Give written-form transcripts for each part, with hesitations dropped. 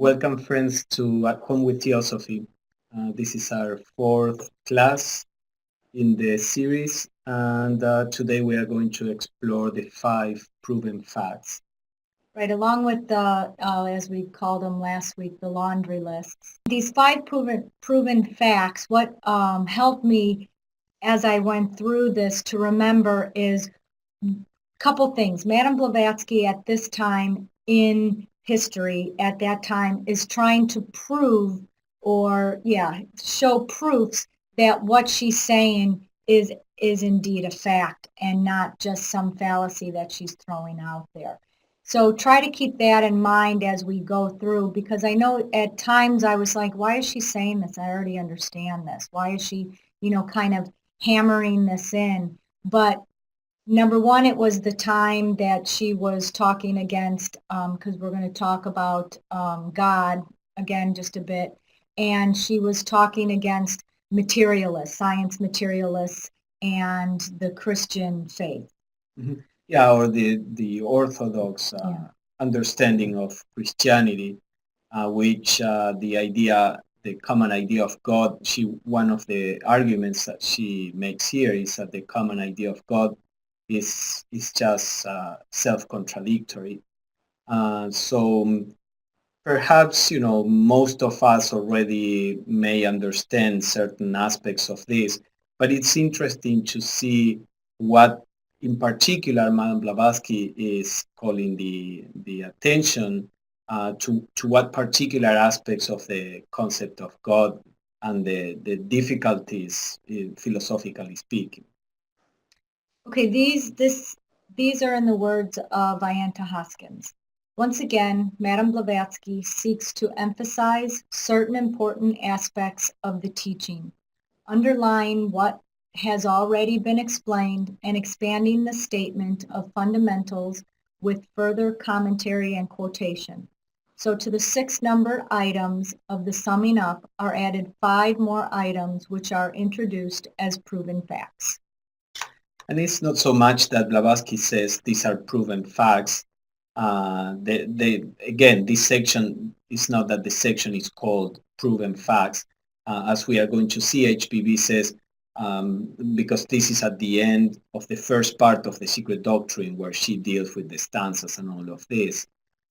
Welcome, friends, to At Home with Theosophy. This is our fourth class in the series, and today we are going to explore the 5 proven facts. Right, along with the, as we called them last week, the laundry lists. These 5 proven facts, what helped me as I went through this to remember is a couple things. Madame Blavatsky at this time in history, at that time, is trying to prove show proofs that what she's saying is indeed a fact and not just some fallacy that she's throwing out there. So try to keep that in mind as we go through, because I know at times I was like, why is she saying this? I already understand this. Why is she, kind of hammering this in? But number one, it was the time that she was talking against, because we're going to talk about God again just a bit, and she was talking against materialists, science materialists, and the Christian faith. Mm-hmm. Yeah, or the orthodox understanding of Christianity, which the common idea of God, one of the arguments that she makes here is that the common idea of God is just self-contradictory. So perhaps, most of us already may understand certain aspects of this, but it's interesting to see what, in particular, Madame Blavatsky is calling the attention to what particular aspects of the concept of God and the difficulties, philosophically speaking. Okay, these are in the words of Ianthe Hoskins. Once again, Madame Blavatsky seeks to emphasize certain important aspects of the teaching, underlying what has already been explained and expanding the statement of fundamentals with further commentary and quotation. So to the 6 numbered items of the summing up are added 5 more items which are introduced as proven facts. And it's not so much that Blavatsky says these are proven facts. Again, this section is not that the section is called proven facts. As we are going to see, H.P.B says, because this is at the end of the first part of the Secret Doctrine where she deals with the stanzas and all of this.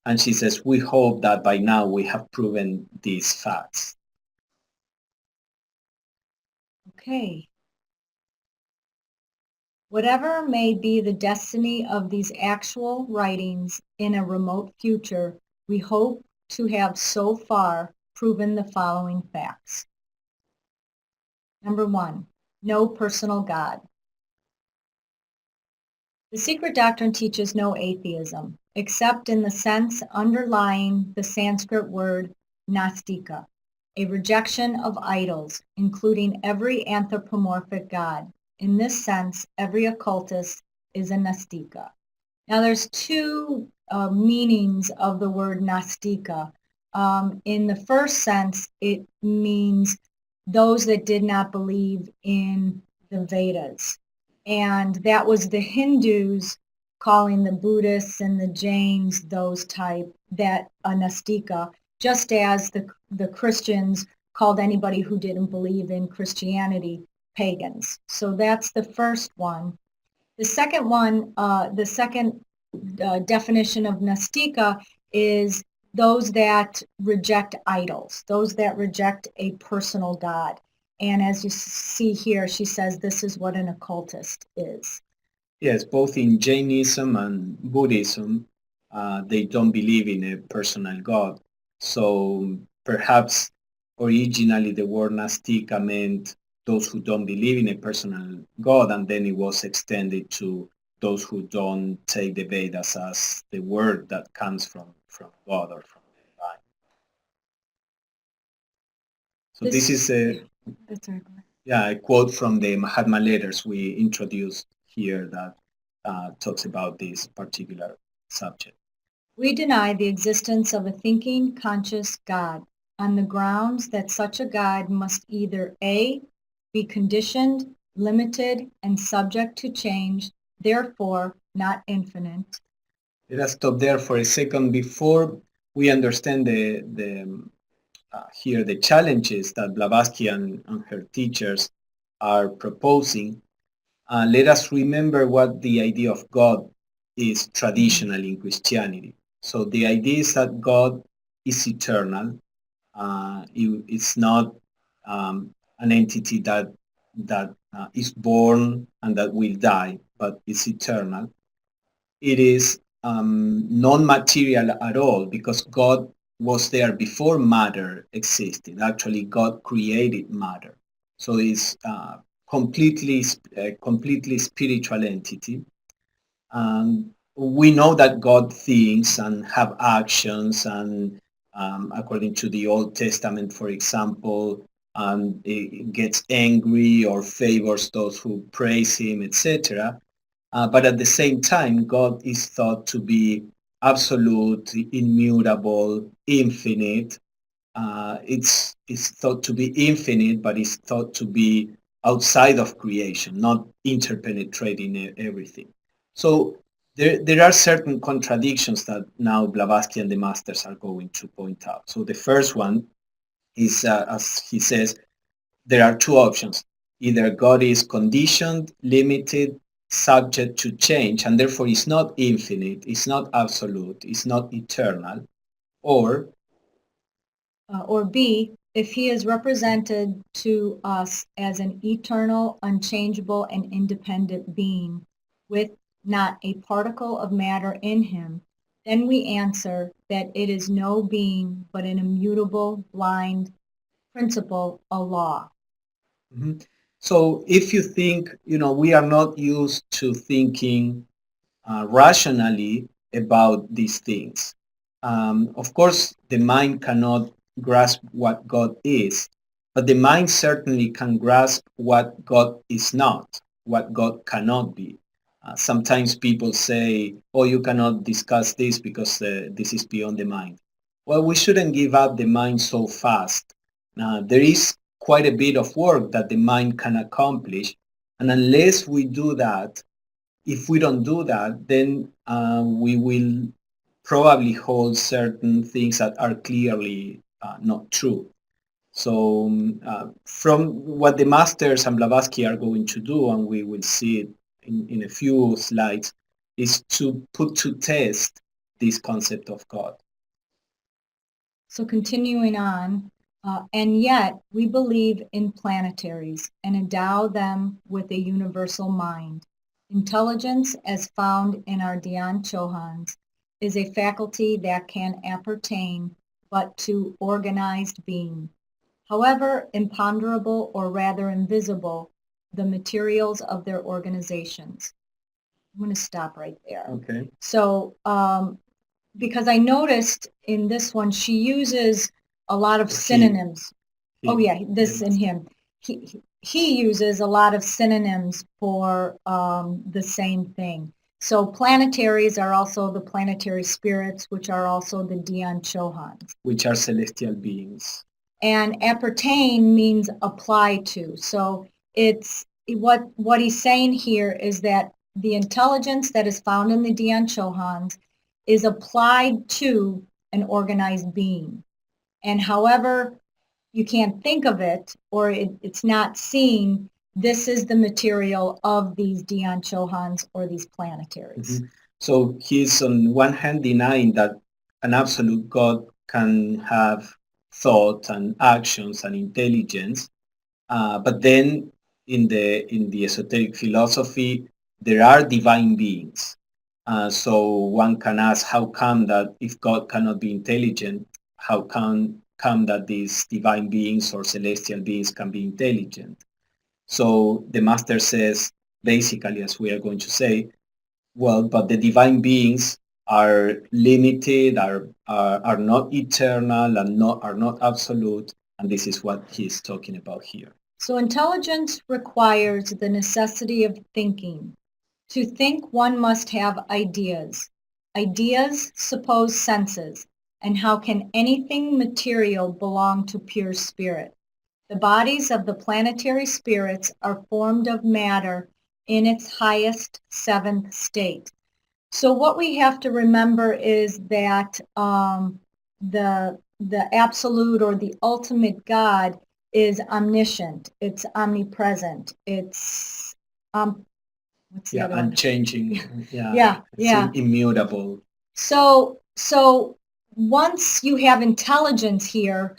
And she says, we hope that by now we have proven these facts. Okay. Whatever may be the destiny of these actual writings in a remote future, we hope to have so far proven the following facts. Number 1, no personal God. The Secret Doctrine teaches no atheism, except in the sense underlying the Sanskrit word nastika, a rejection of idols, including every anthropomorphic god. In this sense, every occultist is a nastika. Now, there's 2 meanings of the word nastika. In the first sense, it means those that did not believe in the Vedas. And that was the Hindus calling the Buddhists and the Jains those type, that a nastika, just as the Christians called anybody who didn't believe in Christianity pagans. So that's the first one. The second one, definition of nastika is those that reject idols, those that reject a personal God. And as you see here, she says this is what an occultist is. Yes, both in Jainism and Buddhism, they don't believe in a personal God. So perhaps originally the word Nastika meant those who don't believe in a personal God, and then it was extended to those who don't take the Vedas as the word that comes from God or from the divine. So this is a quote from the Mahatma letters we introduced here that talks about this particular subject. We deny the existence of a thinking, conscious God on the grounds that such a God must either A, be conditioned, limited, and subject to change, therefore not infinite. Let us stop there for a second. Before we understand here the challenges that Blavatsky and her teachers are proposing, let us remember what the idea of God is traditionally in Christianity. So the idea is that God is eternal. It's not an entity that is born and that will die, but it's eternal. It is non-material at all because God was there before matter existed. Actually, God created matter. So it's completely spiritual entity. We know that God thinks and have actions, and according to the Old Testament, for example, it gets angry or favors those who praise him, etc. But at the same time, God is thought to be absolute, immutable, infinite. It's thought to be infinite, but it's thought to be outside of creation, not interpenetrating everything. So there are certain contradictions that now Blavatsky and the masters are going to point out. So the first one is, as he says, there are two options. Either God is conditioned, limited, subject to change, and therefore is not infinite, is not absolute, is not eternal, or or B, if he is represented to us as an eternal, unchangeable, and independent being with not a particle of matter in him, then we answer that it is no being but an immutable, blind principle, a law. Mhm. So if you think, we are not used to thinking rationally about these things. Of course, the mind cannot grasp what God is, but the mind certainly can grasp what God is not, what God cannot be. Sometimes people say, oh, you cannot discuss this because this is beyond the mind. Well, we shouldn't give up the mind so fast. There is quite a bit of work that the mind can accomplish, and unless we do that, if we don't do that, then we will probably hold certain things that are clearly not true. So from what the masters and Blavatsky are going to do, and we will see it in a few slides, is to put to test this concept of God. So continuing on, and yet we believe in planetaries and endow them with a universal mind. Intelligence, as found in our Dhyan Chohans, is a faculty that can appertain but to organized being. However imponderable or rather invisible the materials of their organizations. I'm going to stop right there. Okay. So because I noticed in this one, she uses a lot of synonyms. Oh yeah, this and him. He uses a lot of synonyms for the same thing. So planetaries are also the planetary spirits, which are also the Dhyan Chohans. Which are celestial beings. And appertain means apply to. So it's what he's saying here is that the intelligence that is found in the Dhyan Chohans is applied to an organized being. And however you can't think of it or it's not seen, this is the material of these Dhyan Chohans or these planetaries. Mm-hmm. So he's on one hand denying that an absolute God can have thought and actions and intelligence, but then in the esoteric philosophy there are divine beings. So one can ask, how come that if God cannot be intelligent, how come that these divine beings or celestial beings can be intelligent? So the master says, basically, as we are going to say, well, but the divine beings are limited, are not eternal, and are not absolute, and this is what he's talking about here. So intelligence requires the necessity of thinking. To think, one must have ideas. Ideas suppose senses, and how can anything material belong to pure spirit? The bodies of the planetary spirits are formed of matter in its highest seventh state. So what we have to remember is that the absolute or the ultimate God is omniscient. It's omnipresent. It's what's the other one? Unchanging. Yeah. Immutable. So once you have intelligence here,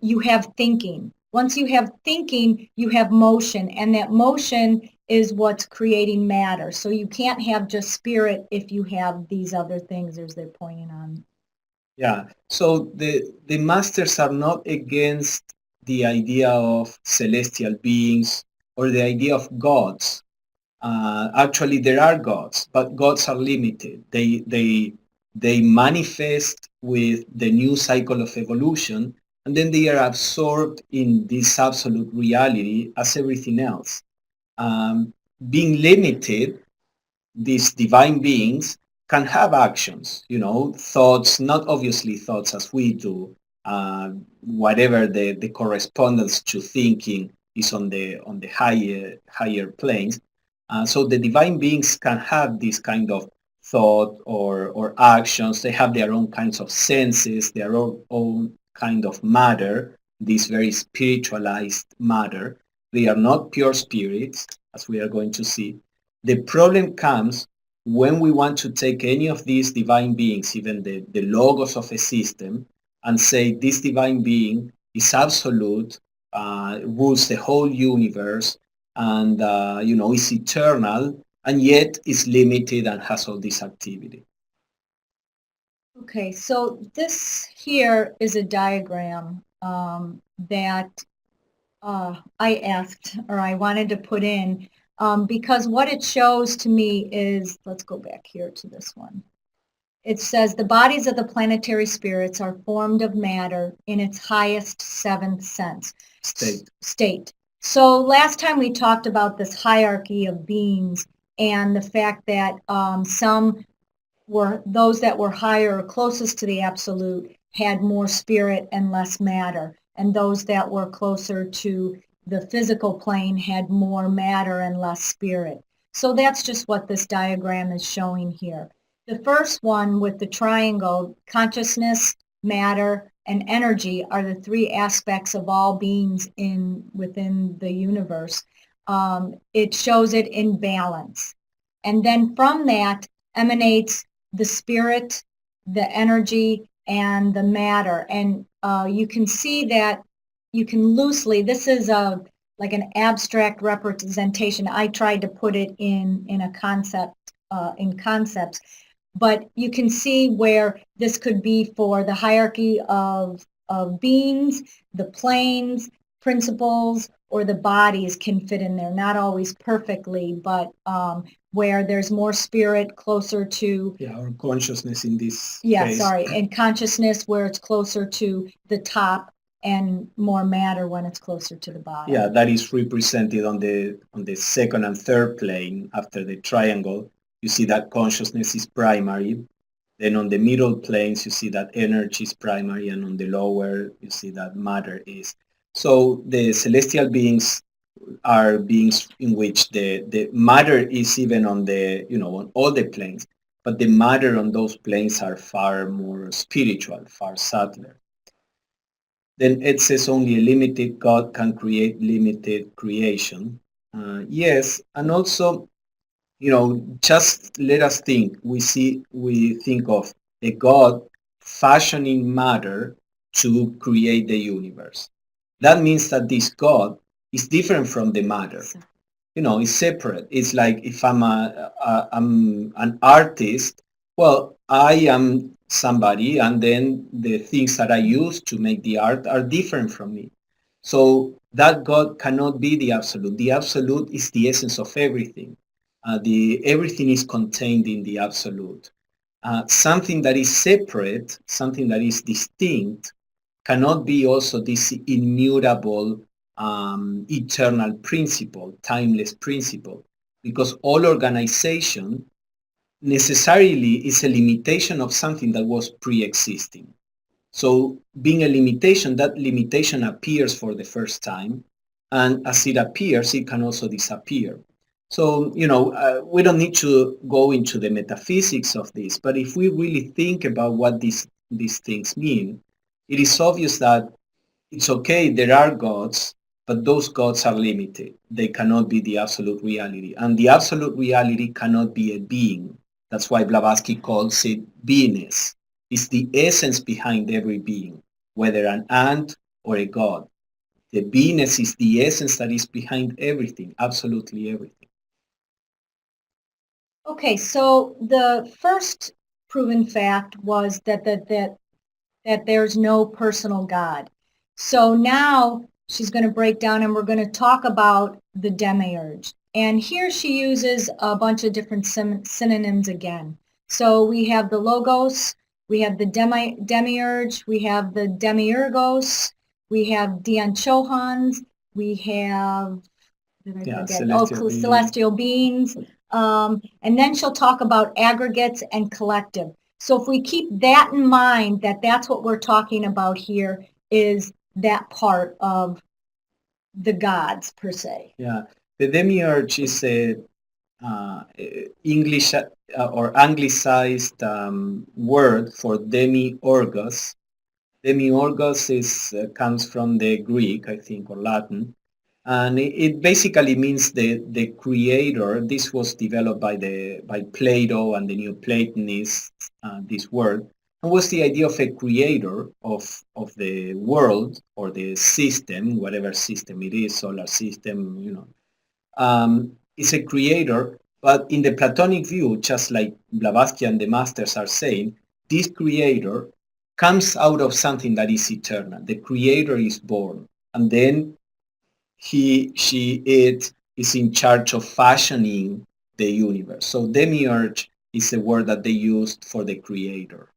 you have thinking. Once you have thinking, you have motion, and that motion is what's creating matter. So you can't have just spirit if you have these other things, as they're pointing on. Yeah. So the masters are not against the idea of celestial beings or the idea of gods. Actually, there are gods, but gods are limited. They manifest with the new cycle of evolution, and then they are absorbed in this absolute reality as everything else. Being limited, these divine beings can have actions, thoughts, not obviously thoughts as we do, whatever the correspondence to thinking is on the higher planes. So the divine beings can have this kind of thought or actions. They have their own kinds of senses, their own kind of matter, this very spiritualized matter. They are not pure spirits, as we are going to see. The problem comes when we want to take any of these divine beings, even the logos of a system, and say this divine being is absolute, rules the whole universe, and is eternal, and yet is limited and has all this activity. Okay, so this here is a diagram that I asked, or I wanted to put in, because what it shows to me is, let's go back here to this one. It says the bodies of the planetary spirits are formed of matter in its highest seventh sense. State. So last time we talked about this hierarchy of beings and the fact that some were, those that were higher or closest to the absolute had more spirit and less matter, and those that were closer to the physical plane had more matter and less spirit. So that's just what this diagram is showing here. The first one with the triangle, consciousness, matter, and energy are the three aspects of all beings within the universe. It shows it in balance. And then from that emanates the spirit, the energy, and the matter. And you can see that you can loosely, this is like an abstract representation. I tried to put it in a concept, in concepts. But you can see where this could be for the hierarchy of beings, the planes, principles, or the bodies can fit in there. Not always perfectly, but where there's more spirit closer to... Yeah, or consciousness in this case. And consciousness where it's closer to the top, and more matter when it's closer to the bottom. Yeah, that is represented on the second and third plane after the triangle. You see that consciousness is primary. Then on the middle planes, you see that energy is primary, and on the lower, you see that matter is. So the celestial beings are beings in which the matter is even on on all the planes, but the matter on those planes are far more spiritual, far subtler. Then it says only a limited God can create limited creation. Yes, and also, just let us think. We think of a God fashioning matter to create the universe. That means that this God is different from the matter. It's separate. It's like if I'm I'm an artist, well, I am somebody, and then the things that I use to make the art are different from me. So that God cannot be the absolute. The absolute is the essence of everything. The everything is contained in the absolute. Something that is separate, something that is distinct, cannot be also this immutable, eternal principle, timeless principle, because all organization necessarily is a limitation of something that was pre-existing. So being a limitation, that limitation appears for the first time, and as it appears, it can also disappear. So, we don't need to go into the metaphysics of this, but if we really think about what this these things mean, it is obvious that it's okay, there are gods, but those gods are limited. They cannot be the absolute reality. And the absolute reality cannot be a being. That's why Blavatsky calls it beingness. It's the essence behind every being, whether an ant or a god. The beingness is the essence that is behind everything, absolutely everything. Okay, so the first proven fact was that there's no personal God. So now she's going to break down and we're going to talk about the demiurge. And here she uses a bunch of different synonyms again. So we have the logos, we have the demiurge, we have the demiurgos, we have dianchohans, we have, celestial beings. And then she'll talk about aggregates and collective. So if we keep that in mind, that's what we're talking about here, is that part of the gods per se. Yeah, the demiurge is a English or anglicized word for demiurgos. Demiurgos comes from the Greek, I think, or Latin, and it basically means the creator. This was developed by Plato and the Neoplatonists. This word, and was the idea of a creator of the world or the system, whatever system it is, solar system, is a creator, but in the Platonic view, just like Blavatsky and the masters are saying, this creator comes out of something that is eternal. The creator is born, and then it is in charge of fashioning the universe. So demiurge is a word that they used for the creator.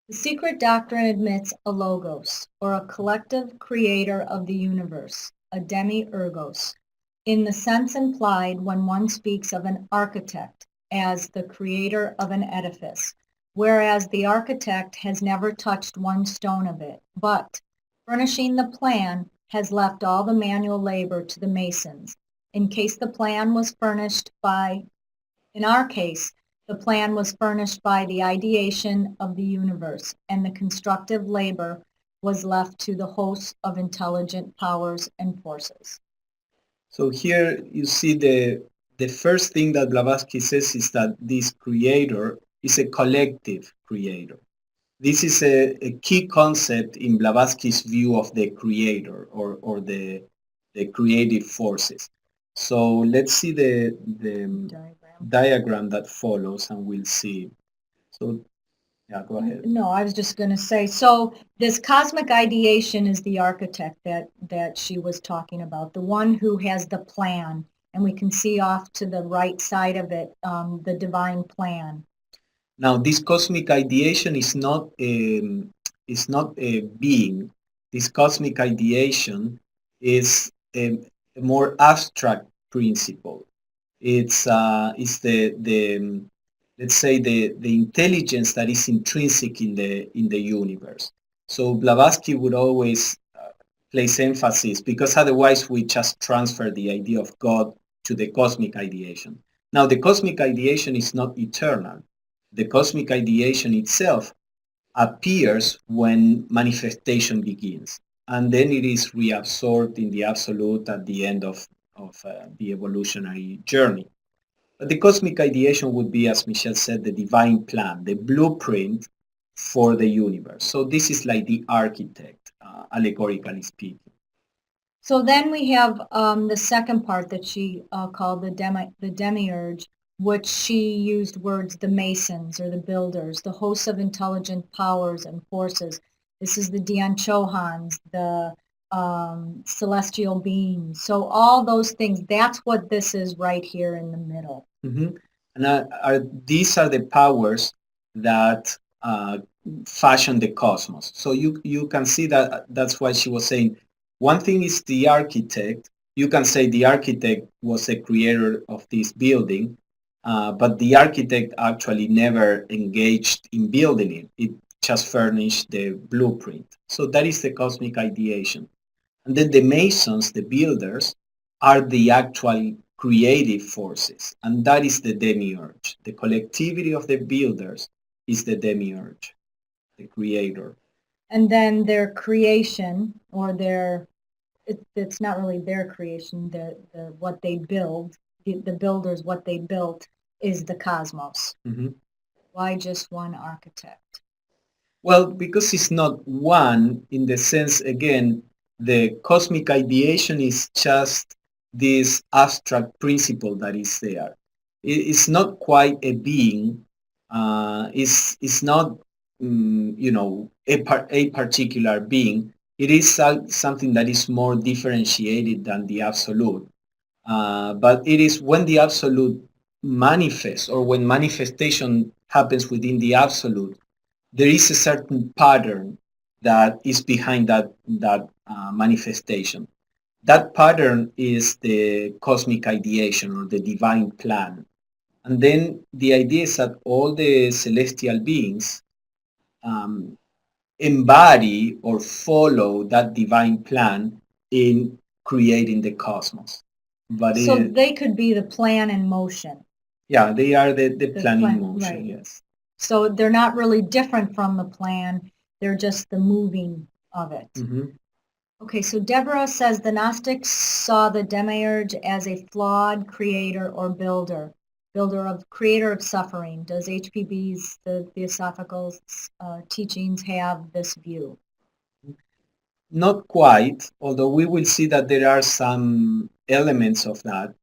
The Secret Doctrine admits a logos, or a collective creator of the universe, a demiurgos, in the sense implied when one speaks of an architect as the creator of an edifice, whereas the architect has never touched one stone of it, but, furnishing the plan, has left all the manual labor to the masons. In our case, the plan was furnished by the ideation of the universe, and the constructive labor was left to the hosts of intelligent powers and forces. So here you see the first thing that Blavatsky says is that this creator is a collective creator. This is a key concept in Blavatsky's view of the creator or the creative forces. So let's see the diagram that follows and we'll see. So yeah, go ahead. No, I was just going to say, so this cosmic ideation is the architect that she was talking about, the one who has the plan, and we can see off to the right side of it, the divine plan. Now, this cosmic ideation is not a being. This cosmic ideation is a more abstract principle. It's the let's say the intelligence that is intrinsic in the universe. So Blavatsky would always place emphasis, because otherwise we just transfer the idea of God to the cosmic ideation. Now, the cosmic ideation is not eternal. The cosmic ideation itself appears when manifestation begins, and then it is reabsorbed in the absolute at the end of the evolutionary journey. But the cosmic ideation would be, as Michele said, the divine plan, the blueprint for the universe. So this is like the architect, allegorically speaking. So then we have the second part that she called the demiurge, which she used words, the masons or the builders, the hosts of intelligent powers and forces. This is the dianchohans, the celestial beings. So all those things, that's what this is right here in the middle. Mm-hmm. And these are the powers that fashion the cosmos. So you can see that that's why she was saying, one thing is the architect. You can say the architect was a creator of this building, but the architect actually never engaged in building it. It just furnished the blueprint. So that is the cosmic ideation. And then the masons, the builders, are the actual creative forces. And that is the demiurge. The collectivity of the builders is the demiurge. the creator. And then their creation, or it's not really their creation, what they build, the builders, what they built is the cosmos. Mm-hmm. Why just one architect? Well, because it's not one in the sense, again, the cosmic ideation is just this abstract principle that is there. It's not quite a being. It's not, a particular being. It is something that is more differentiated than the absolute. But it is when the absolute manifests, or when manifestation happens within the absolute, there is a certain pattern that is behind that manifestation. That pattern is the cosmic ideation, or the divine plan. And then the idea is that all the celestial beings um, embody or follow that divine plan in creating the cosmos. But So they could be the plan in motion. yeah, they are the plan in plan, motion, right. yes. So they're not really different from the plan, they're just the moving of it. Mm-hmm. Okay, so Deborah says the Gnostics saw the demiurge as a flawed creator or creator of suffering. Does H.P.B.'s, the Theosophical teachings have this view? Not quite, although we will see that there are some elements of that.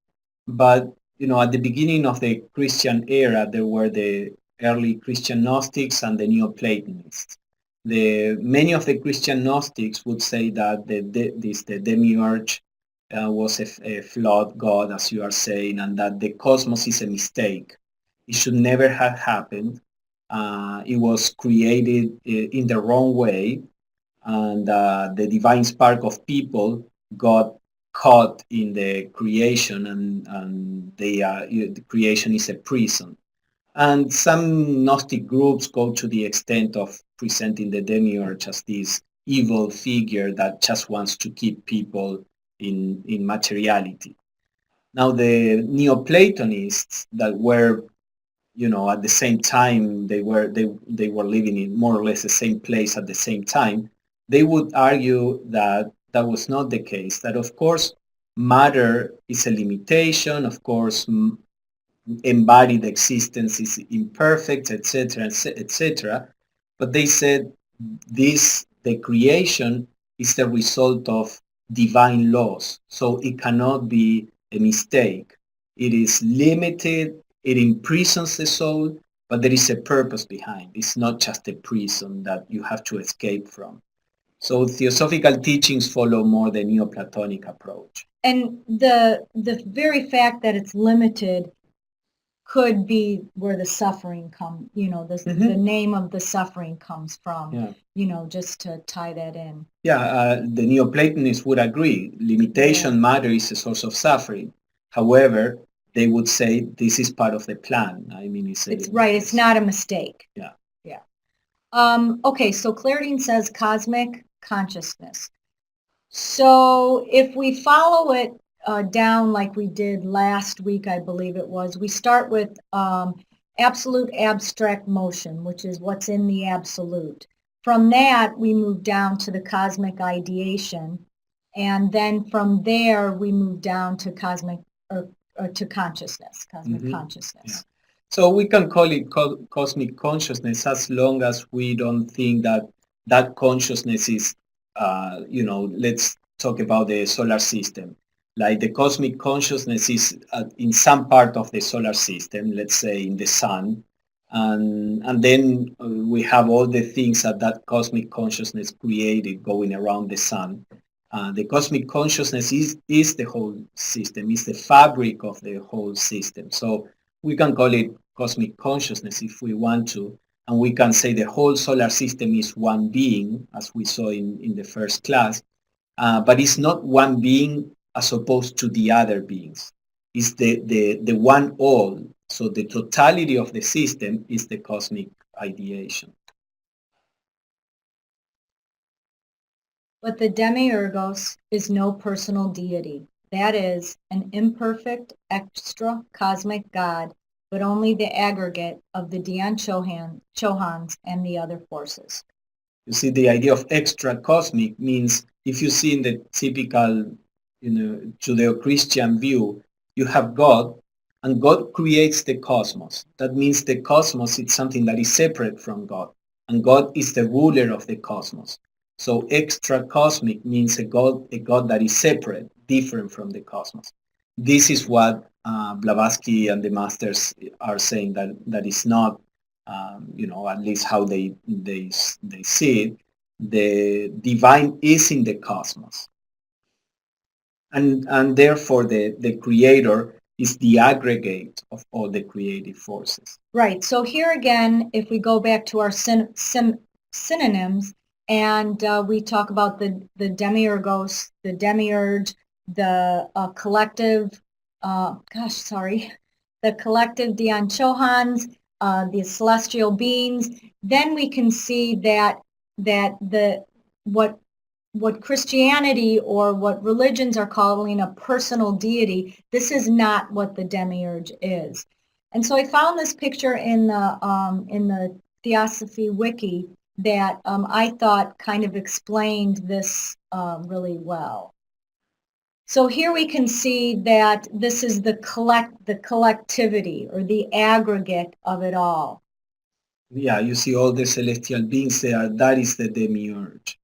But, at the beginning of the Christian era, there were the early Christian Gnostics and the Neoplatonists. Many of the Christian Gnostics would say that the demiurge was a flawed god, as you are saying, and that the cosmos is a mistake. It should never have happened. It was created in the wrong way, and the divine spark of people got caught in the creation, and the creation is a prison. And some Gnostic groups go to the extent of presenting the demiurge as this evil figure that just wants to keep people in materiality. Now the Neoplatonists that were, at the same time, they were living in more or less the same place at the same time, they would argue that that was not the case, that of course matter is a limitation, of course embodied existence is imperfect, etc., etc. But they said the creation is the result of divine laws, so it cannot be a mistake. It is limited, it imprisons the soul, but there is a purpose behind. It's not just a prison that you have to escape from. So theosophical teachings follow more the Neoplatonic approach. And the very fact that it's limited could be where the suffering the name of the suffering comes from, just to tie that in. Yeah, the Neoplatonists would agree. Limitation matter is a source of suffering. However, they would say this is part of the plan. I mean, it's right. It's not a mistake. Yeah. Yeah. Okay, so Claridine says cosmic consciousness. So if we follow it down like we did last week, I believe it was, we start with absolute abstract motion, which is what's in the absolute. From that, we move down to the cosmic ideation, and then from there, we move down to cosmic or to consciousness, cosmic consciousness. Yeah. So we can call it cosmic consciousness as long as we don't think that consciousness is, let's talk about the solar system. Like the cosmic consciousness is in some part of the solar system, let's say in the sun, and then we have all the things that cosmic consciousness created going around the sun. The cosmic consciousness is the whole system, is the fabric of the whole system. So we can call it cosmic consciousness if we want to, and we can say the whole solar system is one being, as we saw in the first class, but it's not one being as opposed to the other beings. It's the one all. So the totality of the system is the cosmic ideation. But the demiurgos is no personal deity. That is, an imperfect extra cosmic God, but only the aggregate of the Dian Chohans and the other forces. You see, the idea of extracosmic means if you see in the typical, Judeo-Christian view, you have God, and God creates the cosmos. That means the cosmos is something that is separate from God, and God is the ruler of the cosmos. So extracosmic means a God that is separate, different from the cosmos. This is what Blavatsky and the masters are saying, that is not, at least how they see it. The divine is in the cosmos, and therefore the creator is the aggregate of all the creative forces. Right. So here again, if we go back to our synonyms, and we talk about the demiurgos, the demiurge, the collective, the collective Dian Chohans, the celestial beings, then we can see that what Christianity or what religions are calling a personal deity, this is not what the demiurge is. And so I found this picture in the Theosophy wiki that I thought kind of explained this really well. So here we can see that this is the collectivity or the aggregate of it all. Yeah, you see all the celestial beings there. That is the demiurge.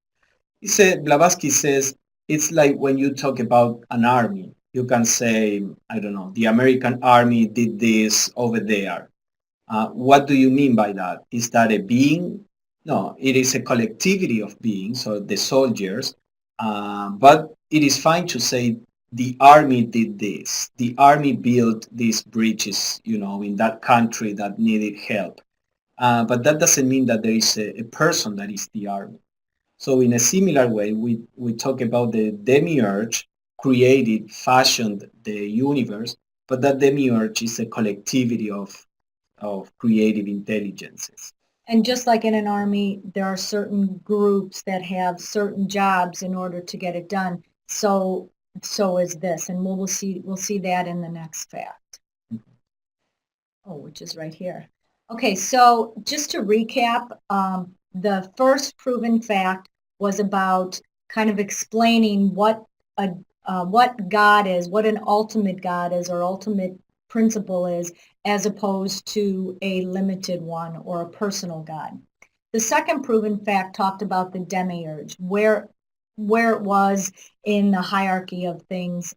Blavatsky says it's like when you talk about an army. You can say, I don't know, the American army did this over there. What do you mean by that? Is that a being? No, it is a collectivity of beings, or the soldiers. But it is fine to say the army did this. The army built these bridges, in that country that needed help. But that doesn't mean that there is a person that is the army. So in a similar way, we talk about the demiurge created, fashioned the universe, but that demiurge is a collectivity of creative intelligences. And just like in an army, there are certain groups that have certain jobs in order to get it done. So is this, and we'll see that in the next fact. Oh, which is right here. Okay, so just to recap, the first proven fact was about kind of explaining what God is, what an ultimate God is, or ultimate principle is, as opposed to a limited one or a personal God. The second proven fact talked about the demiurge, where it was in the hierarchy of things,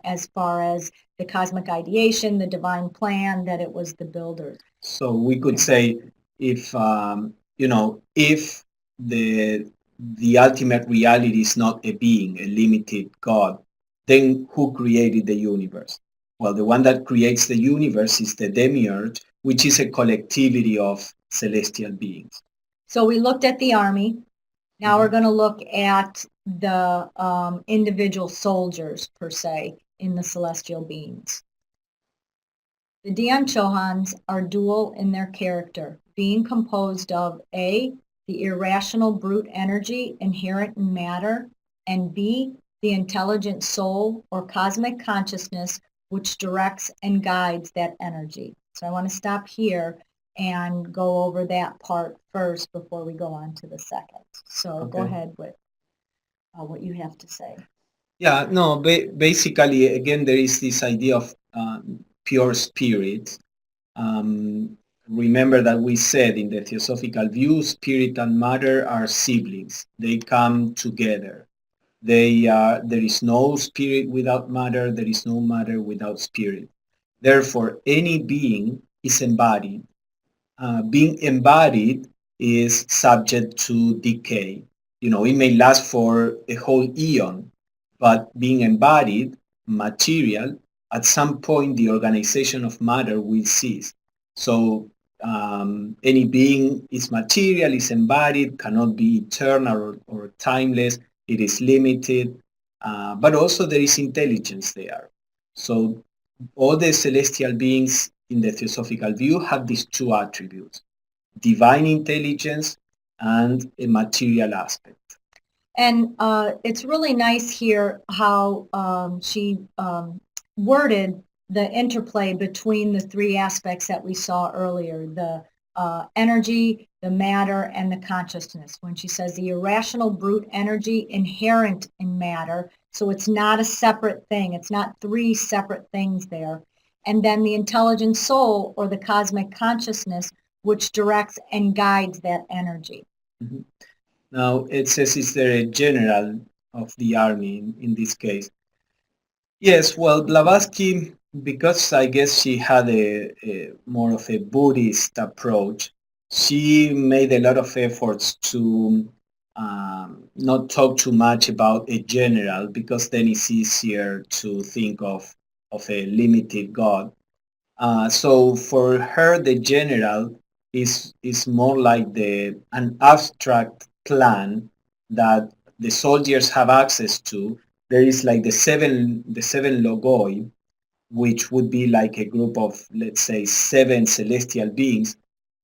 as far as the cosmic ideation, the divine plan, that it was the builder. So we could say, if if the ultimate reality is not a being, a limited God, then who created the universe? Well, the one that creates the universe is the demiurge, which is a collectivity of celestial beings. So we looked at the army. Now we're going to look at the individual soldiers, per se, in the celestial beings. The Dian Chohans are dual in their character, being composed of A, the irrational brute energy inherent in matter, and B, the intelligent soul or cosmic consciousness which directs and guides that energy. So I want to stop here and go over that part first before we go on to the second. So Go ahead with what you have to say. Yeah, no, basically, again, there is this idea of pure spirit. Remember that we said in the Theosophical view, spirit and matter are siblings. They come together. There is no spirit without matter. There is no matter without spirit. Therefore, any being is embodied. Being embodied is subject to decay. It may last for a whole eon, but being embodied, material, at some point the organization of matter will cease. So any being is material, is embodied, cannot be eternal or timeless. It is limited, but also there is intelligence there. So all the celestial beings in the Theosophical view have these two attributes: divine intelligence and a material aspect. And it's really nice here how she worded the interplay between the three aspects that we saw earlier, the energy, the matter, and the consciousness. When she says the irrational brute energy inherent in matter, so it's not a separate thing. It's not three separate things there. And then the intelligent soul, or the cosmic consciousness, which directs and guides that energy. Mm-hmm. Now, it says, is there a general of the army in this case? Yes, well, Blavatsky, because I guess she had a more of a Buddhist approach, she made a lot of efforts to not talk too much about a general, because then it's easier to think of a limited God. So for her, the general is more like an abstract plan that the soldiers have access to. There is like the seven logoi, which would be like a group of, let's say, seven celestial beings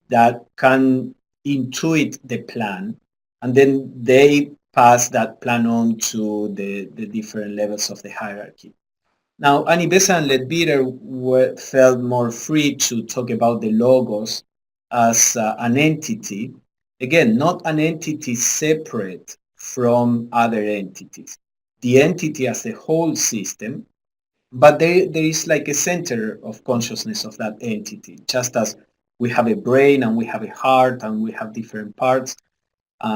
that can intuit the plan, and then they pass that plan on to the different levels of the hierarchy. Now, Annie Besant and Leadbeater felt more free to talk about the logos as an entity. Again, not an entity separate from other entities. The entity as a whole system, but there is like a center of consciousness of that entity, just as we have a brain and we have a heart and we have different parts.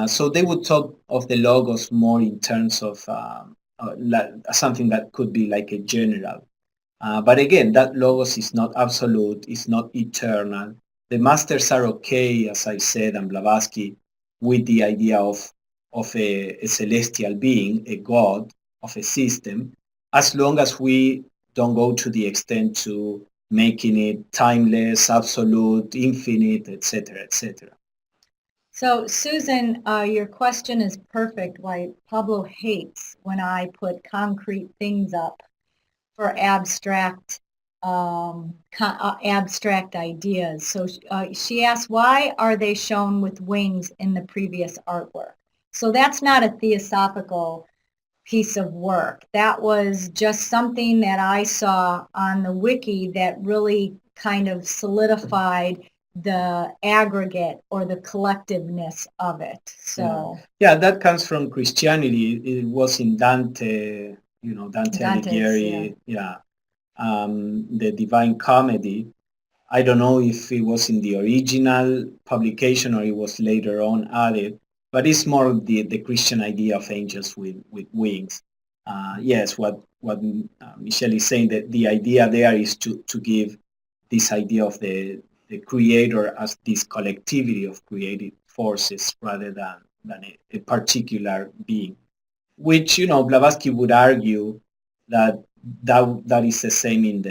So they would talk of the logos more in terms of something that could be like a general. But again, that logos is not absolute, it's not eternal. The masters are okay, as I said, and Blavatsky, with the idea of a celestial being, a god of a system, as long as we don't go to the extent to making it timeless, absolute, infinite, etc., etc. So, Susan, your question is perfect. Why Pablo hates when I put concrete things up for abstract ideas. So she asked, why are they shown with wings in the previous artwork? So that's not a theosophical piece of work. That was just something that I saw on the wiki that really kind of solidified the aggregate or the collectiveness of it. So yeah, that comes from Christianity. It was in Dante, Dante Alighieri, the Divine Comedy. I don't know if it was in the original publication or it was later on added, but it's more the Christian idea of angels with wings. Yes, what Michele is saying, that the idea there is to give this idea of the creator as this collectivity of creative forces rather than a particular being, which, Blavatsky would argue that that is the same in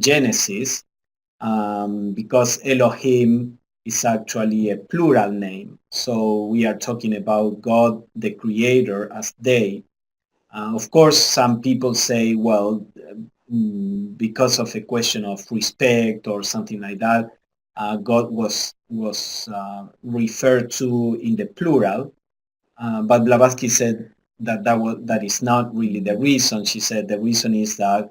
Genesis, because Elohim is actually a plural name. So we are talking about God, the creator, as they. Of course, some people say, well, because of a question of respect or something like that, God was referred to in the plural. But Blavatsky said that is not really the reason. She said the reason is that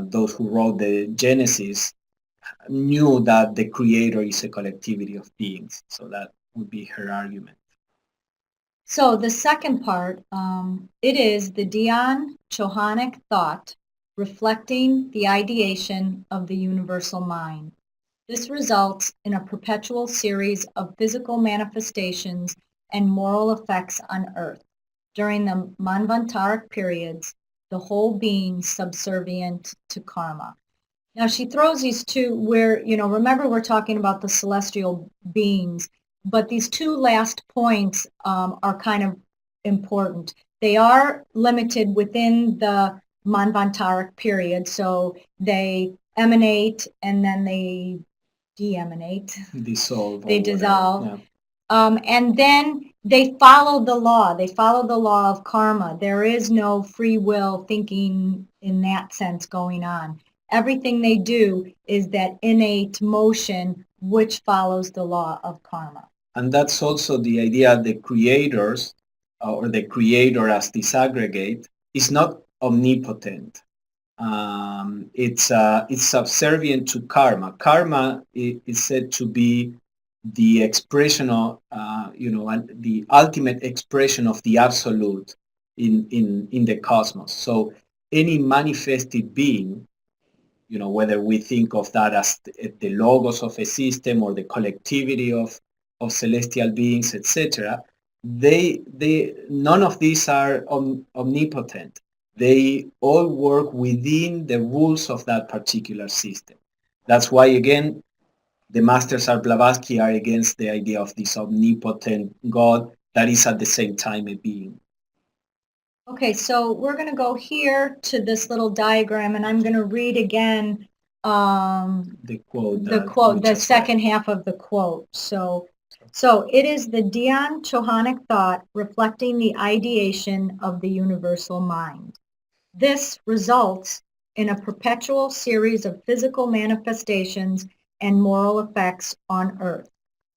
those who wrote the Genesis knew that the creator is a collectivity of beings. So that would be her argument. So the second part, it is the Dion Chohanic thought reflecting the ideation of the universal mind. This results in a perpetual series of physical manifestations and moral effects on earth. During the Manvantaric periods, the whole being subservient to karma. Now she throws these two where, remember we're talking about the celestial beings, but these two last points are kind of important. They are limited within the Manvantaric period, so they emanate and then they de-emanate. Dissolve. They dissolve. Yeah. And then they follow the law. They follow the law of karma. There is no free will thinking in that sense going on. Everything they do is that innate motion which follows the law of karma. And that's also the idea the creators, or the creator as this aggregate, is not omnipotent. It's subservient to karma. Karma is said to be the expression of, the ultimate expression of the absolute in the cosmos. So any manifested being, whether we think of that as the logos of a system or the collectivity of celestial beings, etc., none of these are omnipotent. They all work within the rules of that particular system. That's why, again, the masters are Blavatsky are against the idea of this omnipotent God that is at the same time a being. Okay, so we're going to go here to this little diagram, and I'm going to read again The quote. The second half of the quote. So it is the deontohonic thought reflecting the ideation of the universal mind. This results in a perpetual series of physical manifestations and moral effects on earth.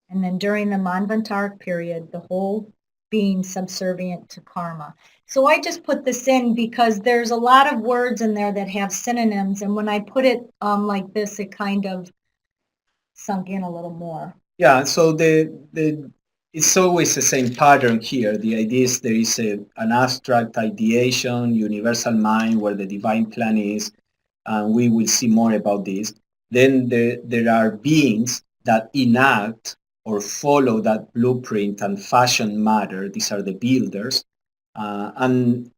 And then during the Manvantaric period, the whole being subservient to karma. So I just put this in because there's a lot of words in there that have synonyms, and when I put it like this, it kind of sunk in a little more. Yeah, so it's always the same pattern here. The idea is there is an abstract ideation, universal mind where the divine plan is, and we will see more about this. Then there are beings that enact or follow that blueprint and fashion matter. These are the builders. And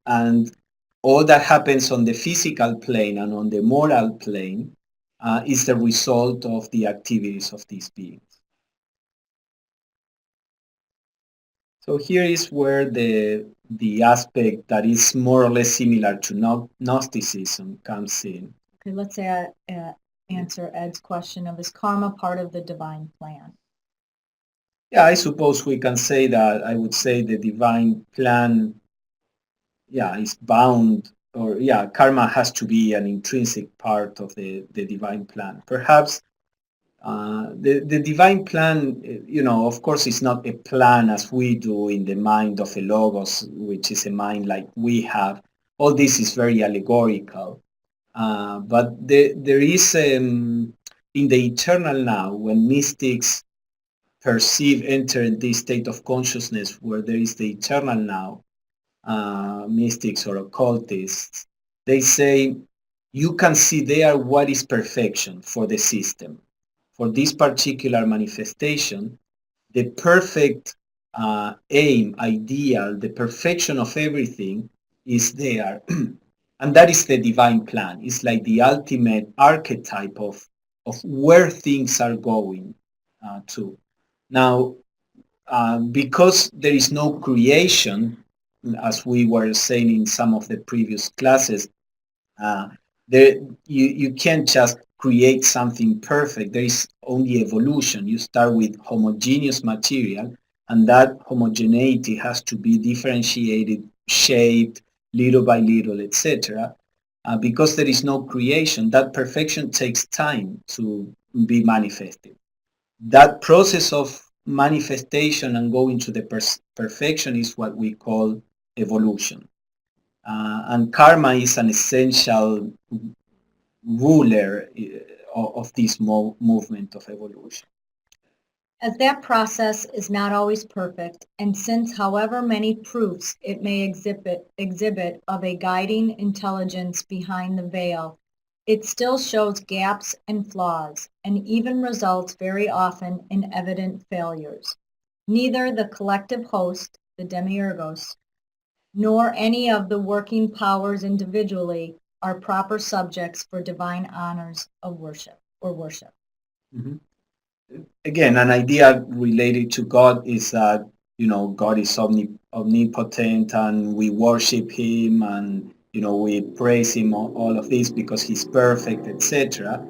all that happens on the physical plane and on the moral plane is the result of the activities of these beings. So here is where the aspect that is more or less similar to Gnosticism comes in. Okay, let's answer Ed's question of is karma part of the divine plan? Yeah, I suppose we can say that. I would say the divine plan, is bound, or karma has to be an intrinsic part of the divine plan. Perhaps the divine plan, of course, is not a plan as we do in the mind of a logos, which is a mind like we have. All this is very allegorical. But there is, in the eternal now, when mystics enter this state of consciousness where there is the eternal now, mystics or occultists, they say you can see there what is perfection for the system. For this particular manifestation, the perfect aim, ideal, the perfection of everything is there. And that is the divine plan. It's like the ultimate archetype of where things are going to. Now, because there is no creation, as we were saying in some of the previous classes, uh, you can't just create something perfect. There is only evolution. You start with homogeneous material, and that homogeneity has to be differentiated, shaped little by little, etc. Because there is no creation, that perfection takes time to be manifested. That process of manifestation and going to the perfection is what we call evolution. And karma is an essential ruler of this movement of evolution. As that process is not always perfect, and since however many proofs it may exhibit of a guiding intelligence behind the veil, it still shows gaps and flaws, and even results very often in evident failures. Neither the collective host, the demiurgos, nor any of the working powers individually are proper subjects for divine honors of worship or worship. Mm-hmm. Again, an idea related to God is that, God is omnipotent and we worship him and, we praise him, all of this because he's perfect, etc.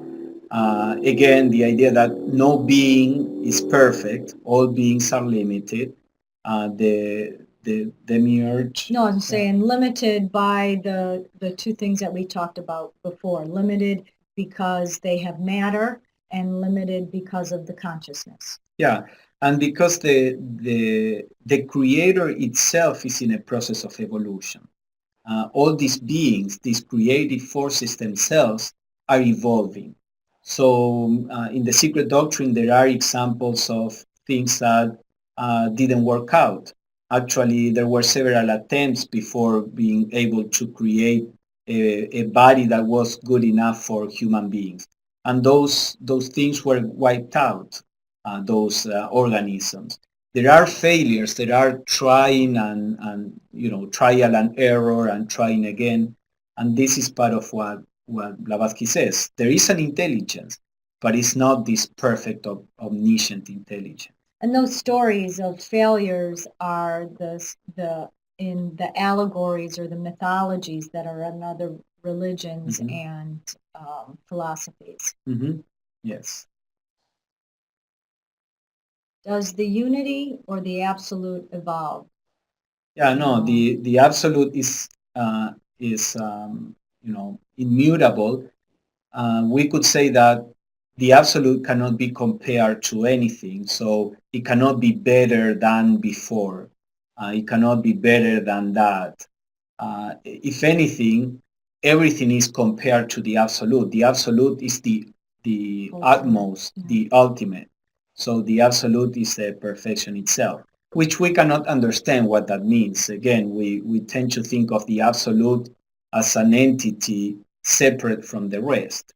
Again, the idea that no being is perfect, all beings are limited. The demiurge. No, I'm saying limited by the two things that we talked about before. Limited because they have matter, and limited because of the consciousness. Yeah, and because the creator itself is in a process of evolution. all these beings, these creative forces themselves, are evolving. So in the Secret Doctrine, there are examples of things that didn't work out. Actually, there were several attempts before being able to create a body that was good enough for human beings. And those things were wiped out, those organisms. There are failures, there are trying and trial and error and trying again. And this is part of what Blavatsky says. There is an intelligence, but it's not this perfect omniscient intelligence. And those stories of failures are in the allegories or the mythologies that are in other religions and philosophies. Yes. Does the unity or the absolute evolve? Yeah, no, the absolute is immutable. We could say that the absolute cannot be compared to anything, so it cannot be better than before. It cannot be better than that. If anything, everything is compared to the absolute. The absolute is the utmost, the ultimate. So the absolute is the perfection itself, which we cannot understand what that means. Again, we tend to think of the absolute as an entity separate from the rest.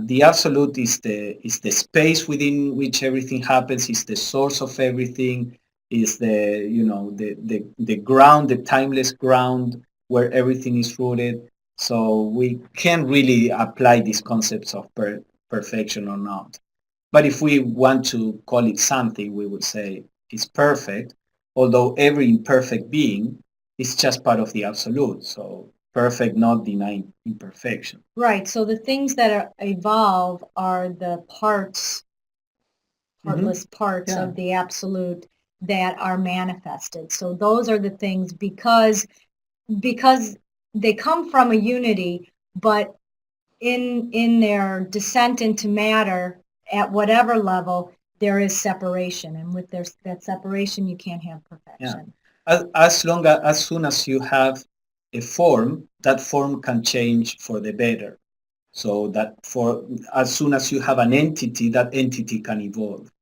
The absolute is the space within which everything happens, is the source of everything, is the ground, the timeless ground where everything is rooted. So we can't really apply these concepts of perfection or not. But if we want to call it something, we would say it's perfect, although every imperfect being is just part of the absolute. So perfect not denying imperfection. Right. So the things that evolve are the partless parts of the absolute that are manifested. So those are the things because they come from a unity, but in their descent into matter at whatever level, there is separation, and with that separation, you can't have perfection. Yeah. As soon as you have a form, that form can change for the better. So that as soon as you have an entity, that entity can evolve.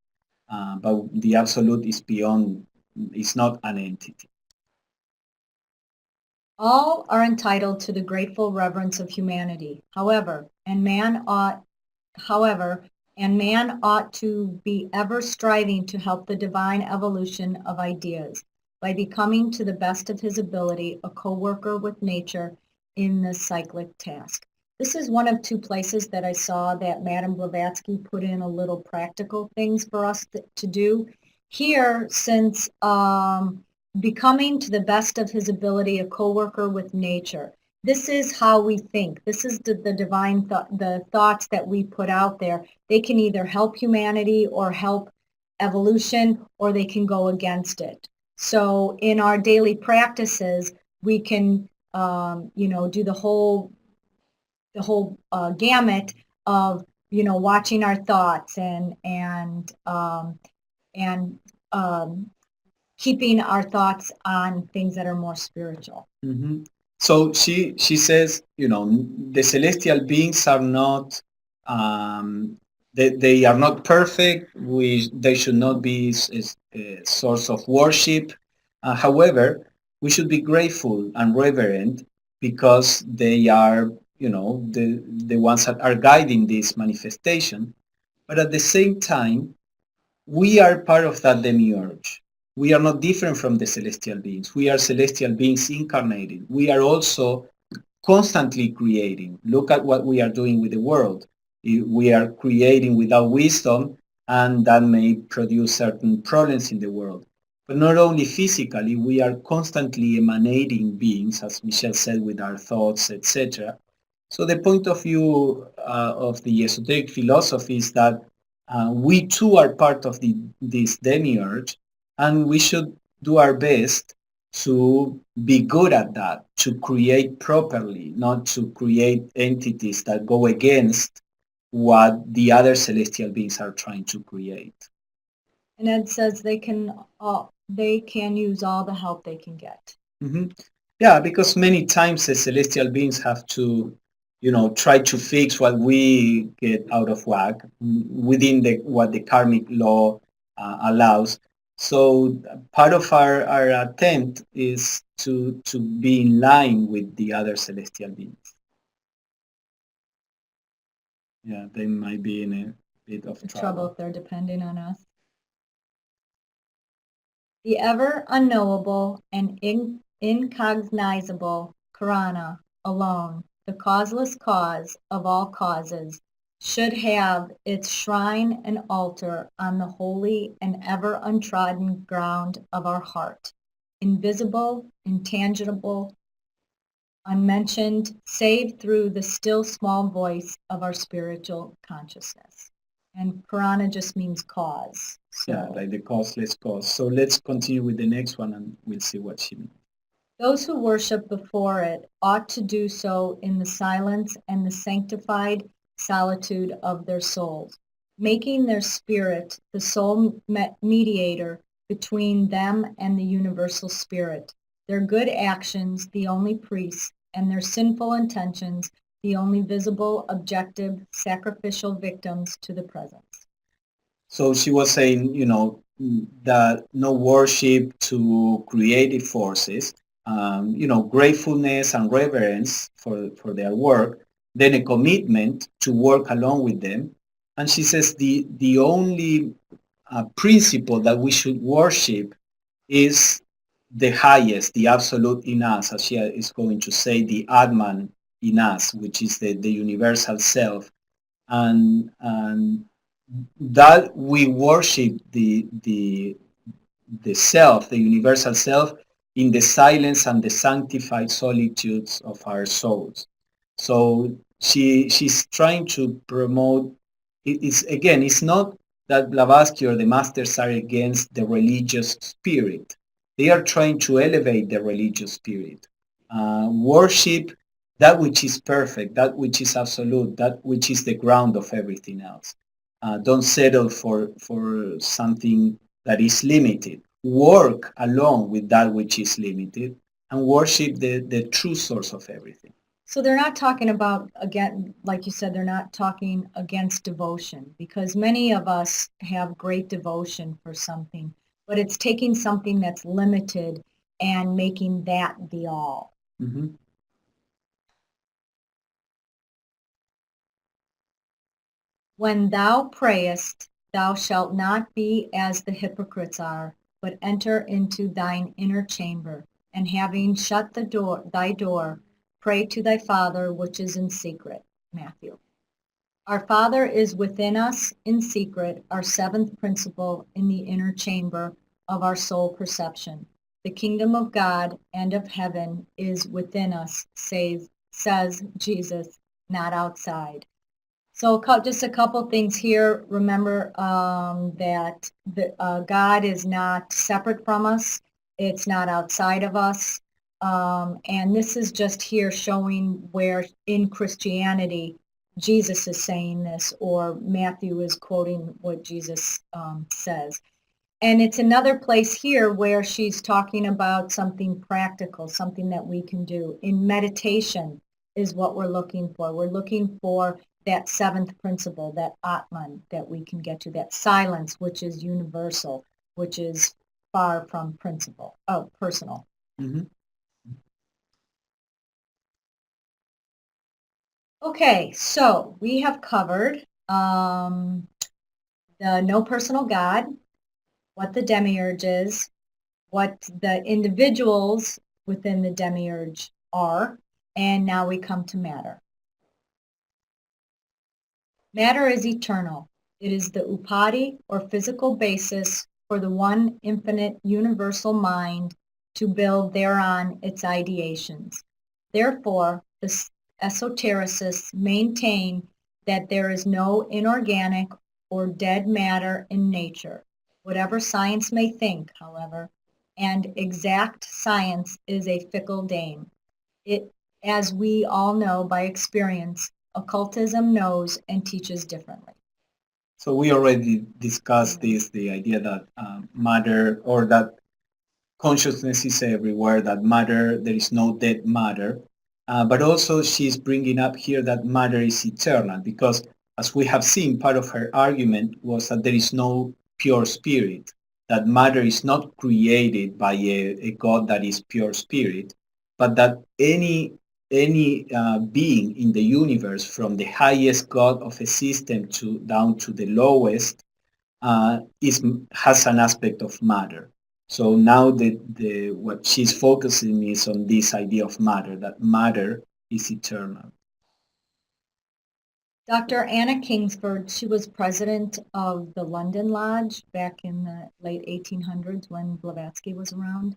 But the absolute is beyond, it's not an entity. All are entitled to the grateful reverence of humanity. However, man ought to be ever striving to help the divine evolution of ideas by becoming to the best of his ability a co-worker with nature in this cyclic task. This is one of two places that I saw that Madame Blavatsky put in a little practical things for us to do. Here, since becoming to the best of his ability a co-worker with nature. This is how we think. This is the divine the thoughts that we put out there. They can either help humanity or help evolution, or they can go against it. So in our daily practices, we can do the whole gamut of watching our thoughts and keeping our thoughts on things that are more spiritual. So she says, the celestial beings are not, they are not perfect. They should not be a source of worship. However, we should be grateful and reverent because they are, the ones that are guiding this manifestation. But at the same time, we are part of that demiurge. We are not different from the celestial beings. We are celestial beings incarnated. We are also constantly creating. Look at what we are doing with the world. We are creating without wisdom, and that may produce certain problems in the world. But not only physically, we are constantly emanating beings, as Michele said, with our thoughts, etc. So the point of view of the esoteric philosophy is that we too are part of this demiurge, and we should do our best to be good at that, to create properly, not to create entities that go against what the other celestial beings are trying to create. And Ed says they can use all the help they can get. Mm-hmm. Yeah, because many times the celestial beings have to, try to fix what we get out of whack within what the karmic law allows. So part of our attempt is to be in line with the other celestial beings. Yeah, they might be in a bit of trouble if they're depending on us. The ever unknowable and incognizable Karana alone, the causeless cause of all causes, should have its shrine and altar on the holy and ever untrodden ground of our heart, invisible, intangible, unmentioned, save through the still small voice of our spiritual consciousness. And Purana just means cause. So, yeah, like the causeless cause. So let's continue with the next one and we'll see what she means. Those who worship before it ought to do so in the silence and the sanctified solitude of their souls, making their spirit the sole mediator between them and the universal spirit, their good actions the only priests, and their sinful intentions the only visible, objective, sacrificial victims to the presence. So she was saying, that no worship to creative forces, gratefulness and reverence for their work, then a commitment to work along with them. And she says the only principle that we should worship is the highest, the absolute in us, as she is going to say, the Atman in us, which is the universal self. And that we worship the self, the universal self, in the silence and the sanctified solitudes of our souls. So she's trying to promote. It's not that Blavatsky or the masters are against the religious spirit. They are trying to elevate the religious spirit. Worship that which is perfect, that which is absolute, that which is the ground of everything else. Don't settle for something that is limited. Work along with that which is limited and worship the true source of everything. So they're not talking about, again, like you said, they're not talking against devotion, because many of us have great devotion for something, but it's taking something that's limited and making that the all. Mm-hmm. When thou prayest, thou shalt not be as the hypocrites are, but enter into thine inner chamber, and having shut thy door, pray to thy Father which is in secret. Matthew. Our Father is within us in secret, our seventh principle in the inner chamber of our soul perception. The kingdom of God and of heaven is within us, says Jesus, not outside. So just a couple things here. Remember that God is not separate from us. It's not outside of us. And this is just here showing where in Christianity Jesus is saying this, or Matthew is quoting what Jesus says. And it's another place here where she's talking about something practical, something that we can do. In meditation is what we're looking for. We're looking for that seventh principle, that Atman that we can get to, that silence, which is universal, which is far from personal. Mm-hmm. Okay, so we have covered the no personal God, what the demiurge is, what the individuals within the demiurge are, and now we come to matter. Matter is eternal. It is the upadi or physical basis for the one infinite universal mind to build thereon its ideations. Therefore, the esotericists maintain that there is no inorganic or dead matter in nature, whatever science may think, however, and exact science is a fickle dame. It, as we all know by experience, occultism knows and teaches differently. So we already discussed this, the idea that matter, or that consciousness is everywhere, that matter, there is no dead matter. But also she's bringing up here that matter is eternal because, as we have seen, part of her argument was that there is no pure spirit, that matter is not created by a God that is pure spirit, but that any being in the universe, from the highest God of a system to down to the lowest, has an aspect of matter. So now what she's focusing is on this idea of matter, that matter is eternal. Dr. Anna Kingsford, she was president of the London Lodge back in the late 1800s when Blavatsky was around.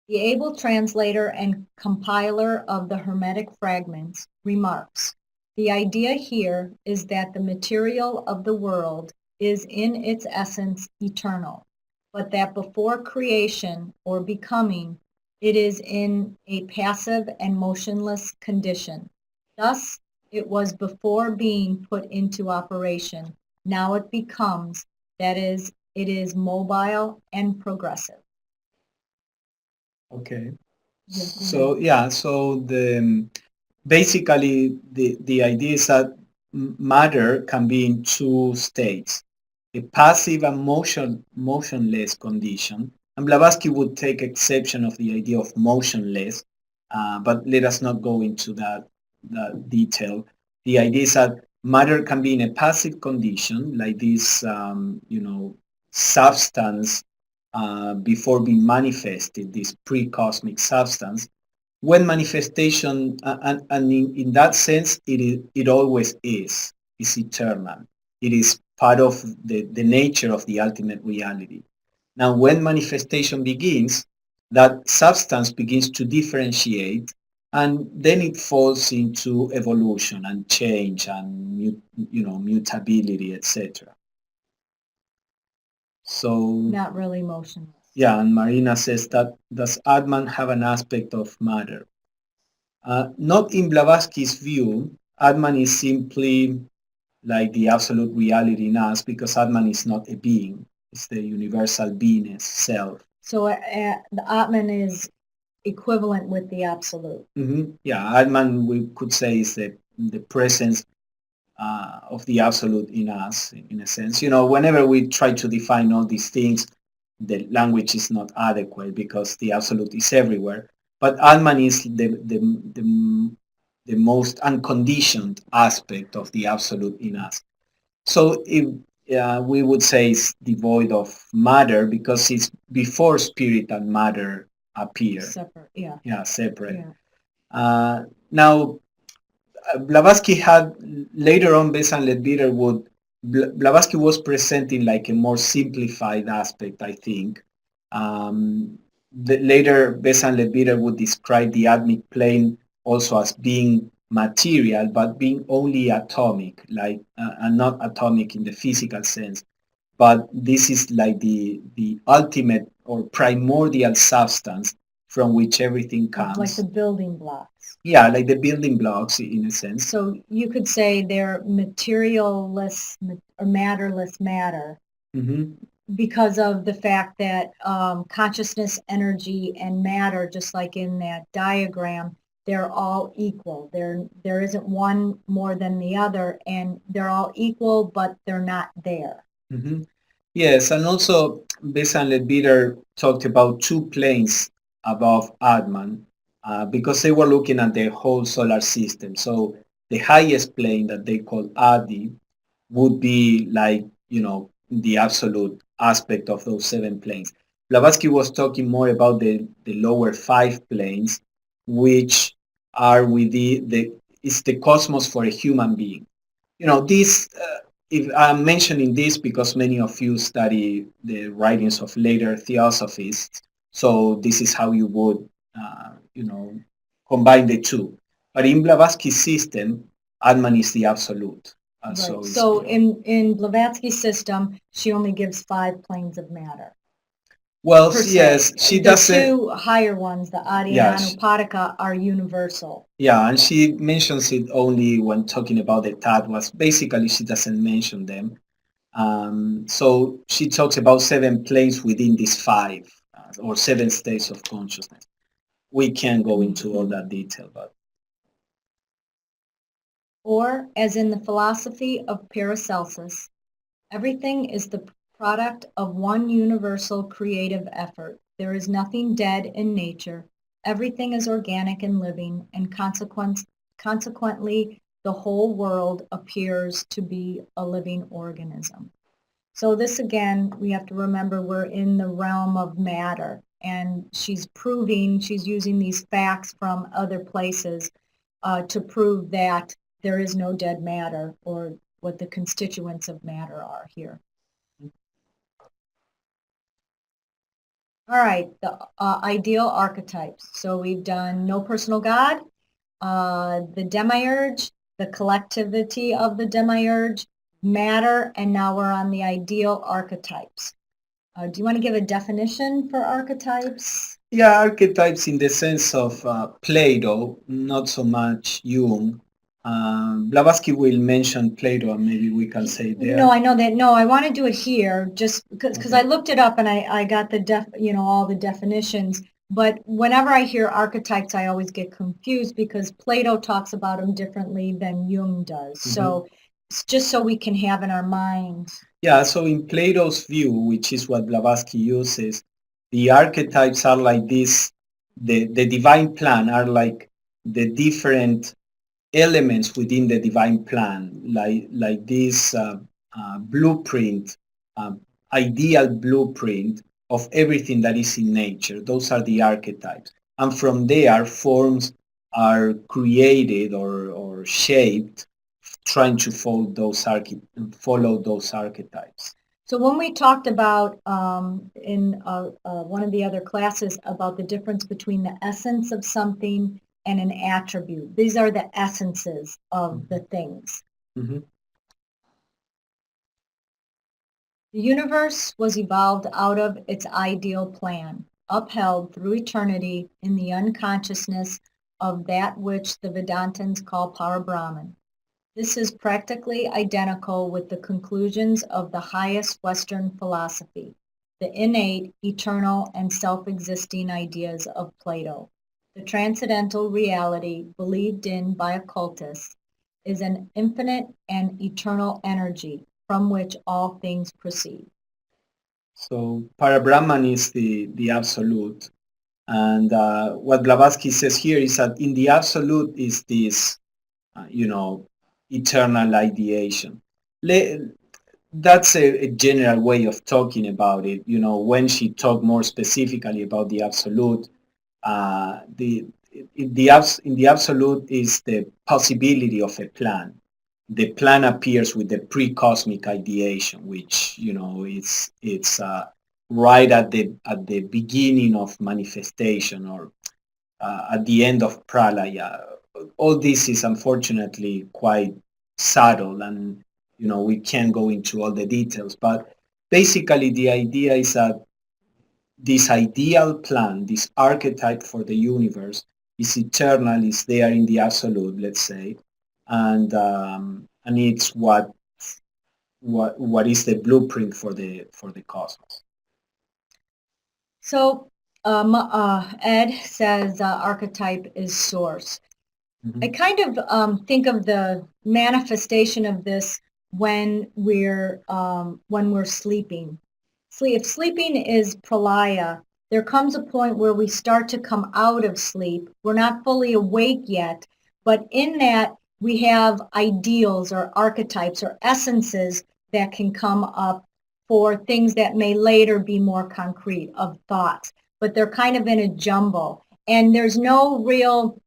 The able translator and compiler of the Hermetic fragments remarks, the idea here is that the material of the world is in its essence eternal, but that before creation or becoming, it is in a passive and motionless condition. Thus, it was before being put into operation. Now it becomes, that is, it is mobile and progressive. Okay. So yeah, so basically the idea is that matter can be in two states, a passive and motionless condition. And Blavatsky would take exception of the idea of motionless, but let us not go into that detail. The idea is that matter can be in a passive condition, like this, substance before being manifested, this pre-cosmic substance. When manifestation, and in that sense, it always is eternal. It is part of the nature of the ultimate reality. Now, when manifestation begins, that substance begins to differentiate, and then it falls into evolution and change and mutability, etc. So not really motionless. Yeah, and Marina says that does Atman have an aspect of matter? Not in Blavatsky's view. Atman is simply like the absolute reality in us because Atman is not a being. It's the universal beingness, self. So the Atman is equivalent with the absolute. Yeah, Atman we could say is the presence of the absolute in us, in a sense. Whenever we try to define all these things, the language is not adequate because the absolute is everywhere. But Atman is the most unconditioned aspect of the absolute in us. So if we would say it's devoid of matter because it's before spirit and matter appear. Separate, yeah. Yeah, separate. Yeah. Now, Blavatsky had, later on, Besant Leadbeater Blavatsky was presenting like a more simplified aspect, I think. Later, Besant Leadbeater would describe the atmic plane also as being material, but being only atomic, and not atomic in the physical sense. But this is like the ultimate or primordial substance from which everything comes. Like the building blocks. Yeah, like the building blocks in a sense. So you could say they're materialless or matterless matter. Because of the fact that consciousness, energy, and matter, just like in that diagram, they're all equal. There isn't one more than the other, and they're all equal, but they're not there. Yes, and also Besant Leadbeater talked about two planes above Atman because they were looking at the whole solar system. So the highest plane that they call Adi would be like, the absolute aspect of those seven planes. Blavatsky was talking more about the lower five planes, which are with it's the cosmos for a human being. This, if I'm mentioning this because many of you study the writings of later Theosophists, so this is how you would, combine the two. But in Blavatsky's system, Atman is the absolute. Right. So in Blavatsky's system, she only gives 5 planes of matter. Well, yes, she doesn't. The two higher ones, the Adi and Anupadika, are universal. Yeah, and she mentions it only when talking about the tattvas. Basically, she doesn't mention them. So she talks about 7 planes within these 5. or 7 states of consciousness. We can't go into all that detail, but. Or, as in the philosophy of Paracelsus, everything is the product of one universal creative effort. There is nothing dead in nature. Everything is organic and living, and consequently, the whole world appears to be a living organism. So this, again, we have to remember we're in the realm of matter, and she's using these facts from other places to prove that there is no dead matter, or what the constituents of matter are here. All right, the ideal archetypes. So we've done no personal God, the demiurge, the collectivity of the demiurge, matter, and now we're on the ideal archetypes. Do you want to give a definition for archetypes? Yeah, archetypes in the sense of Plato, not so much Jung. Blavatsky will mention Plato, and maybe we can say there. No, I know that. No, I want to do it here, just because I looked it up and I got the all the definitions. But whenever I hear archetypes, I always get confused because Plato talks about them differently than Jung does. So it's just so we can have in our minds. Yeah, so in Plato's view, which is what Blavatsky uses, the archetypes are like this, the divine plan are like the different elements within the divine plan, like this blueprint, ideal blueprint of everything that is in nature. Those are the archetypes. And from there, forms are created or shaped trying to follow those archetypes. So when we talked about in one of the other classes about the difference between the essence of something and an attribute, these are the essences of the things. The universe was evolved out of its ideal plan, upheld through eternity in the unconsciousness of that which the Vedantins call Parabrahman. This is practically identical with the conclusions of the highest Western philosophy, the innate, eternal, and self-existing ideas of Plato. The transcendental reality believed in by occultists is an infinite and eternal energy from which all things proceed. So Parabrahman is the absolute. And what Blavatsky says here is that in the absolute is this, eternal ideation. That's a general way of talking about it. When she talked more specifically about the absolute, in the absolute is the possibility of a plan. The plan appears with the pre-cosmic ideation, which it's right at the beginning of manifestation, or at the end of pralaya. All this is unfortunately quite subtle, and we can't go into all the details. But basically, the idea is that this ideal plan, this archetype for the universe, is eternal, is there in the absolute, let's say, and it's what is the blueprint for the cosmos. So Ed says archetype is source. I kind of think of the manifestation of this when we're sleeping. If sleeping is pralaya, there comes a point where we start to come out of sleep. We're not fully awake yet, but in that we have ideals or archetypes or essences that can come up for things that may later be more concrete of thoughts, but they're kind of in a jumble. And there's no real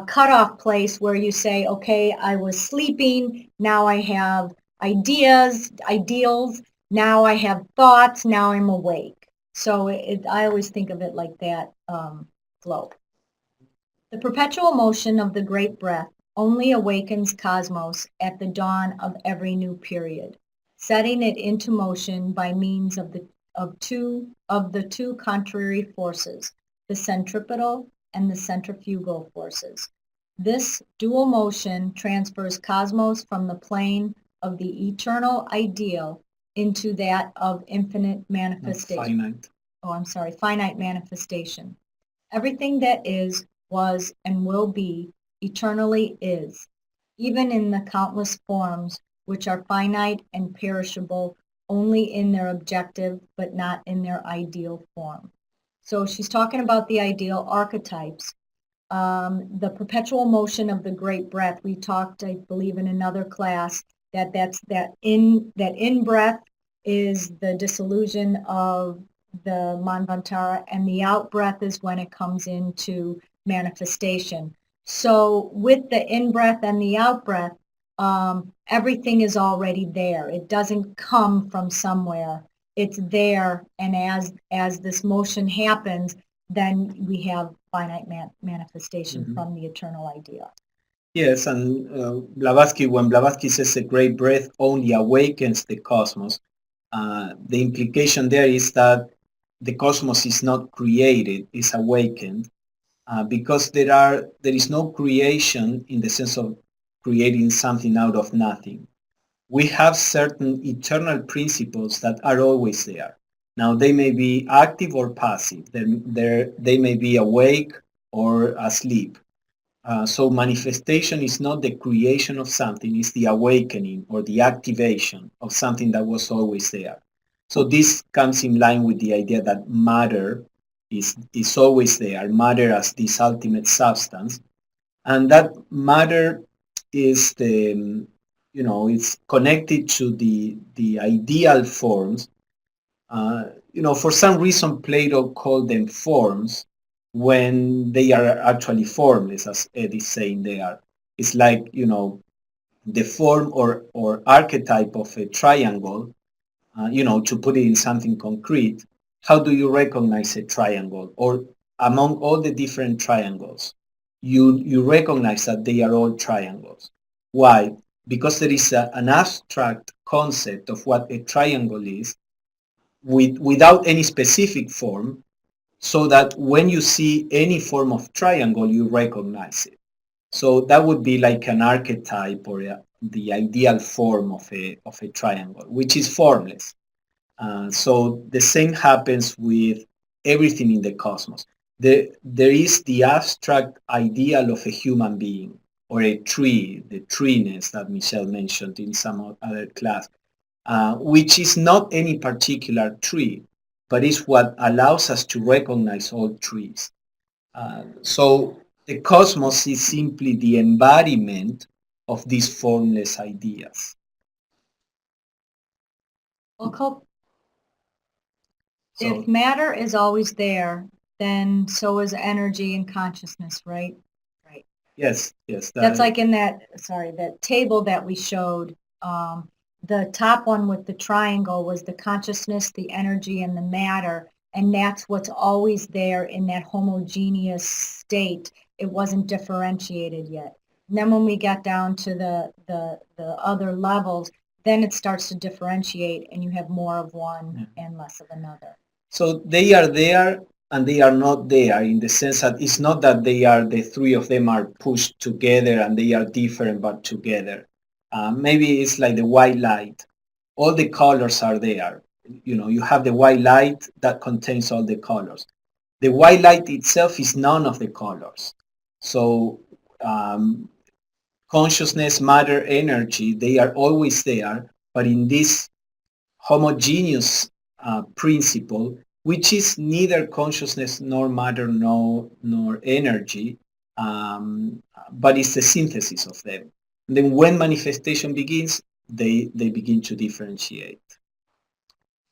cutoff place where you say, okay, I was sleeping, now I have ideals, now I have thoughts, now I'm awake. So I always think of it like that flow. The perpetual motion of the great breath only awakens cosmos at the dawn of every new period, setting it into motion by means of the two contrary forces, the centripetal and the centrifugal forces. This dual motion transfers cosmos from the plane of the eternal ideal into that of infinite manifestation. Finite. finite manifestation. Everything that is, was, and will be eternally is, even in the countless forms which are finite and perishable only in their objective but not in their ideal form. So she's talking about the ideal archetypes. The perpetual motion of the great breath. We talked, I believe, in another class that in breath is the dissolution of the Manvantara, and the out breath is when it comes into manifestation. So with the in breath and the out breath, everything is already there. It doesn't come from somewhere. It's there, and as this motion happens, then we have finite manifestation from the eternal idea. Yes, and Blavatsky, when Blavatsky says a great breath only awakens the cosmos, the implication there is that the cosmos is not created, is awakened, because there is no creation in the sense of creating something out of nothing. We have certain eternal principles that are always there. Now they may be active or passive. They may be awake or asleep. So manifestation is not the creation of something, it's the awakening or the activation of something that was always there. So this comes in line with the idea that matter is always there, matter as this ultimate substance. And that matter is it's connected to the ideal forms. For some reason, Plato called them forms when they are actually formless, as Ed is saying they are. It's like, the form or archetype of a triangle, to put it in something concrete. How do you recognize a triangle? Or among all the different triangles, you recognize that they are all triangles. Why? Because there is an abstract concept of what a triangle is without any specific form, so that when you see any form of triangle, you recognize it. So that would be like an archetype or the ideal form of a triangle, which is formless. So the same happens with everything in the cosmos. There is the abstract ideal of a human being or a tree, the treeness that Michele mentioned in some other class, which is not any particular tree, but is what allows us to recognize all trees. So the cosmos is simply the embodiment of these formless ideas. Well, if matter is always there, then so is energy and consciousness, right? Right. Yes. That's like in that table that we showed. The top one with the triangle was the consciousness, the energy, and the matter, and that's what's always there in that homogeneous state. It wasn't differentiated yet. And then when we get down to the other levels, then it starts to differentiate, and you have more of one and less of another. So they are there and they are not there, in the sense that it's not that the three of them are pushed together and they are different but together. Maybe it's like the white light. All the colors are there. You have the white light that contains all the colors. The white light itself is none of the colors. So consciousness, matter, energy, they are always there, but in this homogeneous principle, which is neither consciousness nor matter nor energy, but it's the synthesis of them. And then when manifestation begins, they begin to differentiate.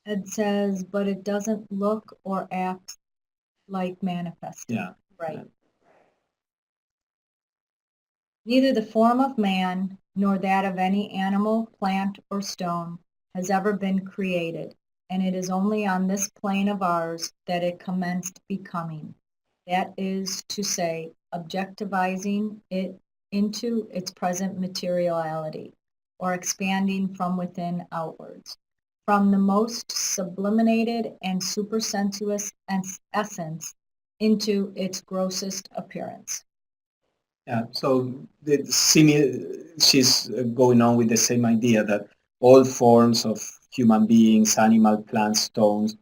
It says, but it doesn't look or act like manifesting. Yeah. Right. Yeah. Neither the form of man nor that of any animal, plant, or stone has ever been created, and it is only on this plane of ours that it commenced becoming. That is to say, objectivizing it into its present materiality, or expanding from within outwards, from the most sublimated and supersensuous essence into its grossest appearance. Yeah, so she's going on with the same idea that all forms of human beings, animal, plants, stones,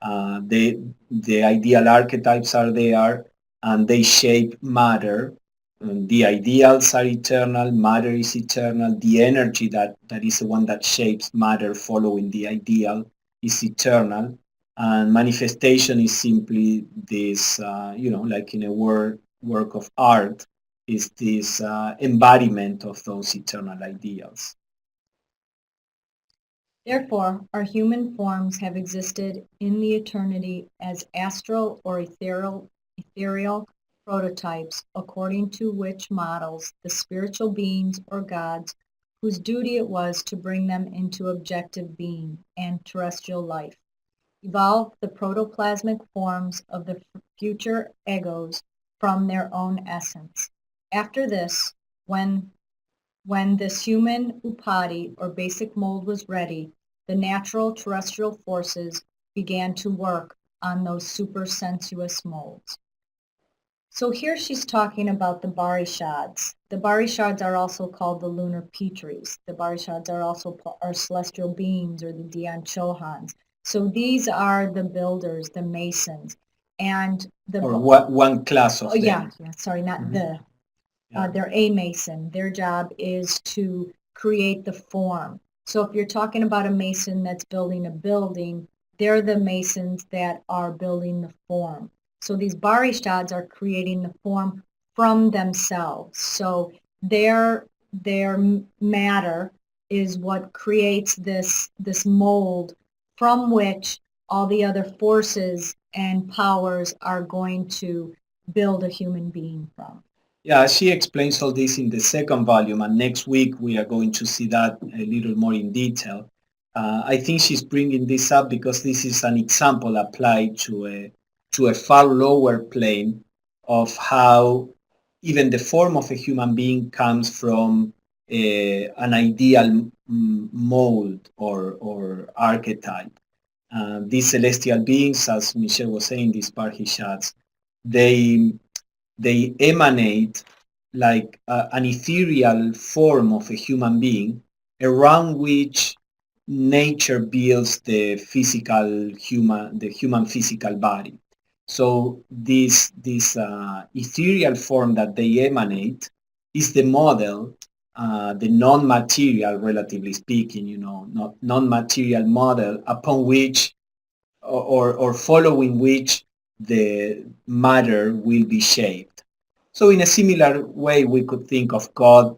The ideal archetypes are there, and they shape matter. The ideals are eternal, matter is eternal, the energy that is the one that shapes matter following the ideal is eternal, and manifestation is simply this, like in a work of art, is this embodiment of those eternal ideals. Therefore, our human forms have existed in the eternity as astral or ethereal prototypes, according to which models the spiritual beings or gods whose duty it was to bring them into objective being and terrestrial life evolved the protoplasmic forms of the future egos from their own essence. After this, when this human upadi or basic mold was ready, the natural terrestrial forces began to work on those supersensuous molds. So here she's talking about the Barishads. The Barishads are also called the lunar Petries. The Barishads are also celestial beings, or the Dian Chohans. So these are the builders, the masons, and or one class of them. Yeah, sorry, not they're a mason. Their job is to create the form. So if you're talking about a mason that's building a building, they're the masons that are building the form. So these Barishads are creating the form from themselves. So their matter is what creates this mold from which all the other forces and powers are going to build a human being from. Yeah, she explains all this in the second volume, and next week we are going to see that a little more in detail. I think she's bringing this up because this is an example applied to a far lower plane of how even the form of a human being comes from an ideal mold or archetype. These celestial beings, as Michele was saying, these Parhishads, they emanate like an ethereal form of a human being around which nature builds the human physical body. So this ethereal form that they emanate is the model, the non-material, relatively speaking, not non-material model upon which or following which the matter will be shaped. So in a similar way, we could think of God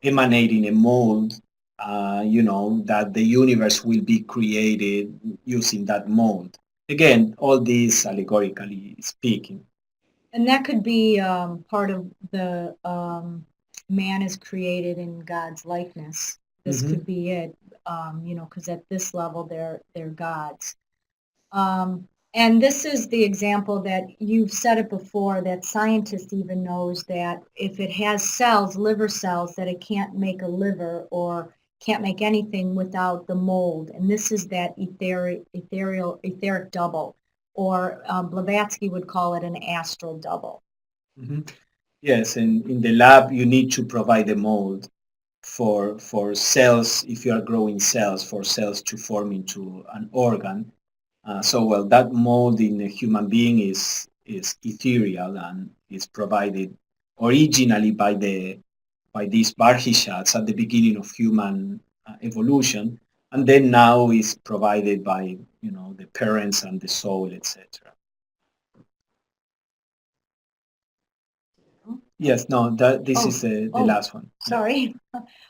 emanating a mold, that the universe will be created using that mold. Again, all this allegorically speaking. And that could be part of the man is created in God's likeness. This could be it, because at this level they're gods. And this is the example that you've said it before, that scientist even knows that if it has cells, liver cells, that it can't make a liver or can't make anything without the mold. And this is that etheric double, or Blavatsky would call it an astral double. Yes, and in the lab you need to provide a mold for cells, if you are growing cells, for cells to form into an organ. That mold in a human being is ethereal and is provided originally by these Barhishads at the beginning of human evolution, and then now is provided by the parents and the soul, etc. Yes, no, this is the last one. Sorry.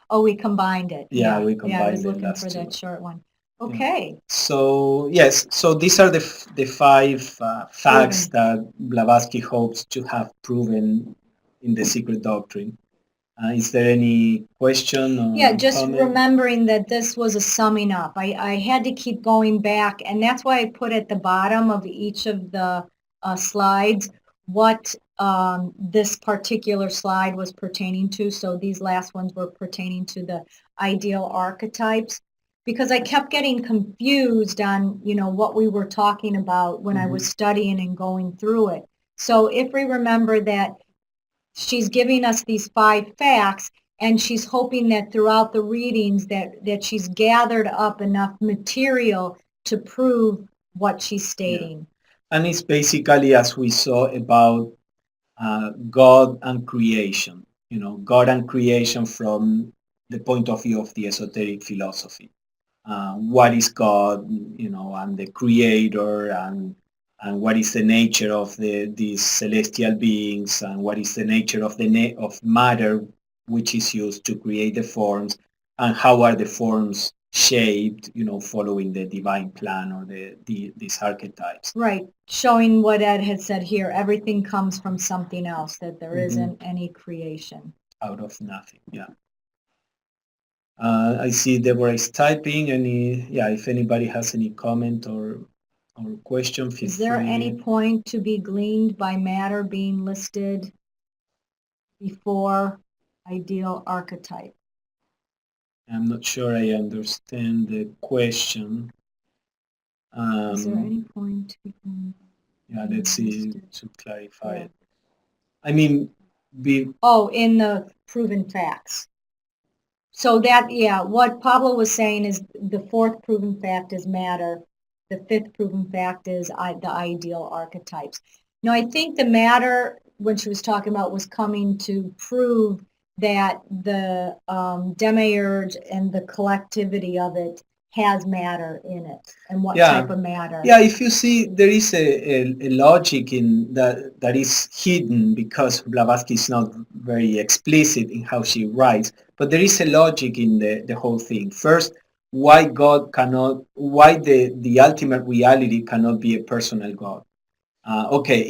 Oh, we combined it. Yeah, we combined. Yeah, I was looking for that short one. Okay. Yeah. So yes, so these are the five facts that Blavatsky hopes to have proven in the Secret Doctrine. Is there any question or just comment? Remembering that this was a summing up. I had to keep going back, and that's why I put at the bottom of each of the slides what this particular slide was pertaining to. So these last ones were pertaining to the ideal archetypes, because I kept getting confused on, what we were talking about when I was studying and going through it. So if we remember that she's giving us these 5 facts, and she's hoping that throughout the readings that she's gathered up enough material to prove what she's stating. Yeah. And it's basically, as we saw, about God and creation. God and creation from the point of view of the esoteric philosophy. What is God, and the creator, and what is the nature of these celestial beings, and what is the nature of of matter, which is used to create the forms, and how are the forms shaped, following the divine plan or these archetypes. Right, showing what Ed had said here, everything comes from something else, that there isn't any creation. Out of nothing, yeah. I see Deborah is typing. If anybody has any comment or question, feel free. Is there any point to be gleaned by matter being listed before ideal archetype? I'm not sure I understand the question. Is there any point to be gleaned? Yeah, let's see to clarify it. I mean, in the proven facts. So that, what Pablo was saying is the fourth proven fact is matter. The fifth proven fact is the ideal archetypes. Now, I think the matter, when she was talking about, was coming to prove that the demiurge and the collectivity of it has matter in it, and what type of matter. Yeah, if you see, there is a logic in that is hidden, because Blavatsky is not very explicit in how she writes, but there is a logic in the whole thing. First, why the ultimate reality cannot be a personal God. Okay,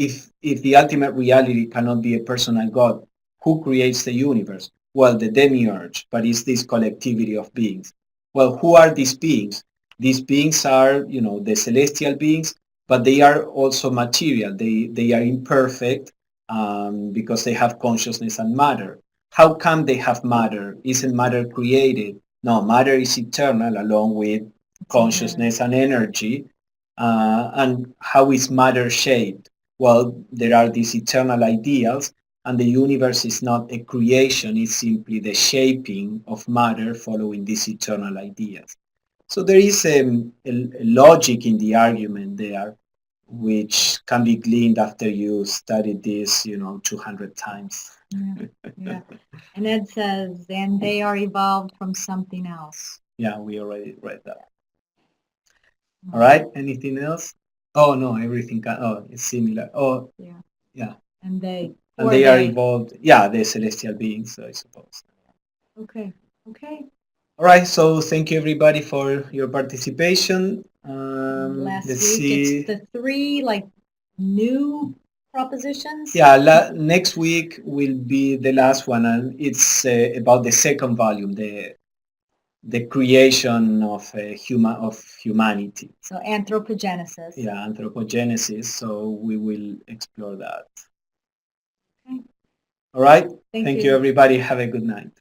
if the ultimate reality cannot be a personal God, who creates the universe? Well, the demiurge, but it's this collectivity of beings. Well, who are these beings? These beings are, the celestial beings, but they are also material. They are imperfect, because they have consciousness and matter. How come they have matter? Isn't matter created? No, matter is eternal, along with consciousness and energy. And how is matter shaped? Well, there are these eternal ideals, and the universe is not a creation, it's simply the shaping of matter following these eternal ideas. So there is a logic in the argument there, which can be gleaned after you studied this, 200 times. Yeah. And Ed says, and they are evolved from something else. Yeah, we already read that. All right, anything else? Oh, no, everything it's similar. Oh, yeah. And they are evolved, the celestial beings, I suppose. Okay. All right, so thank you everybody for your participation. Last let's week, see. it's the three new propositions. Yeah, next week will be the last one, and it's about the second volume, the creation of humanity. So anthropogenesis. Yeah, anthropogenesis. So we will explore that. Okay. All right. Thank you everybody. Have a good night.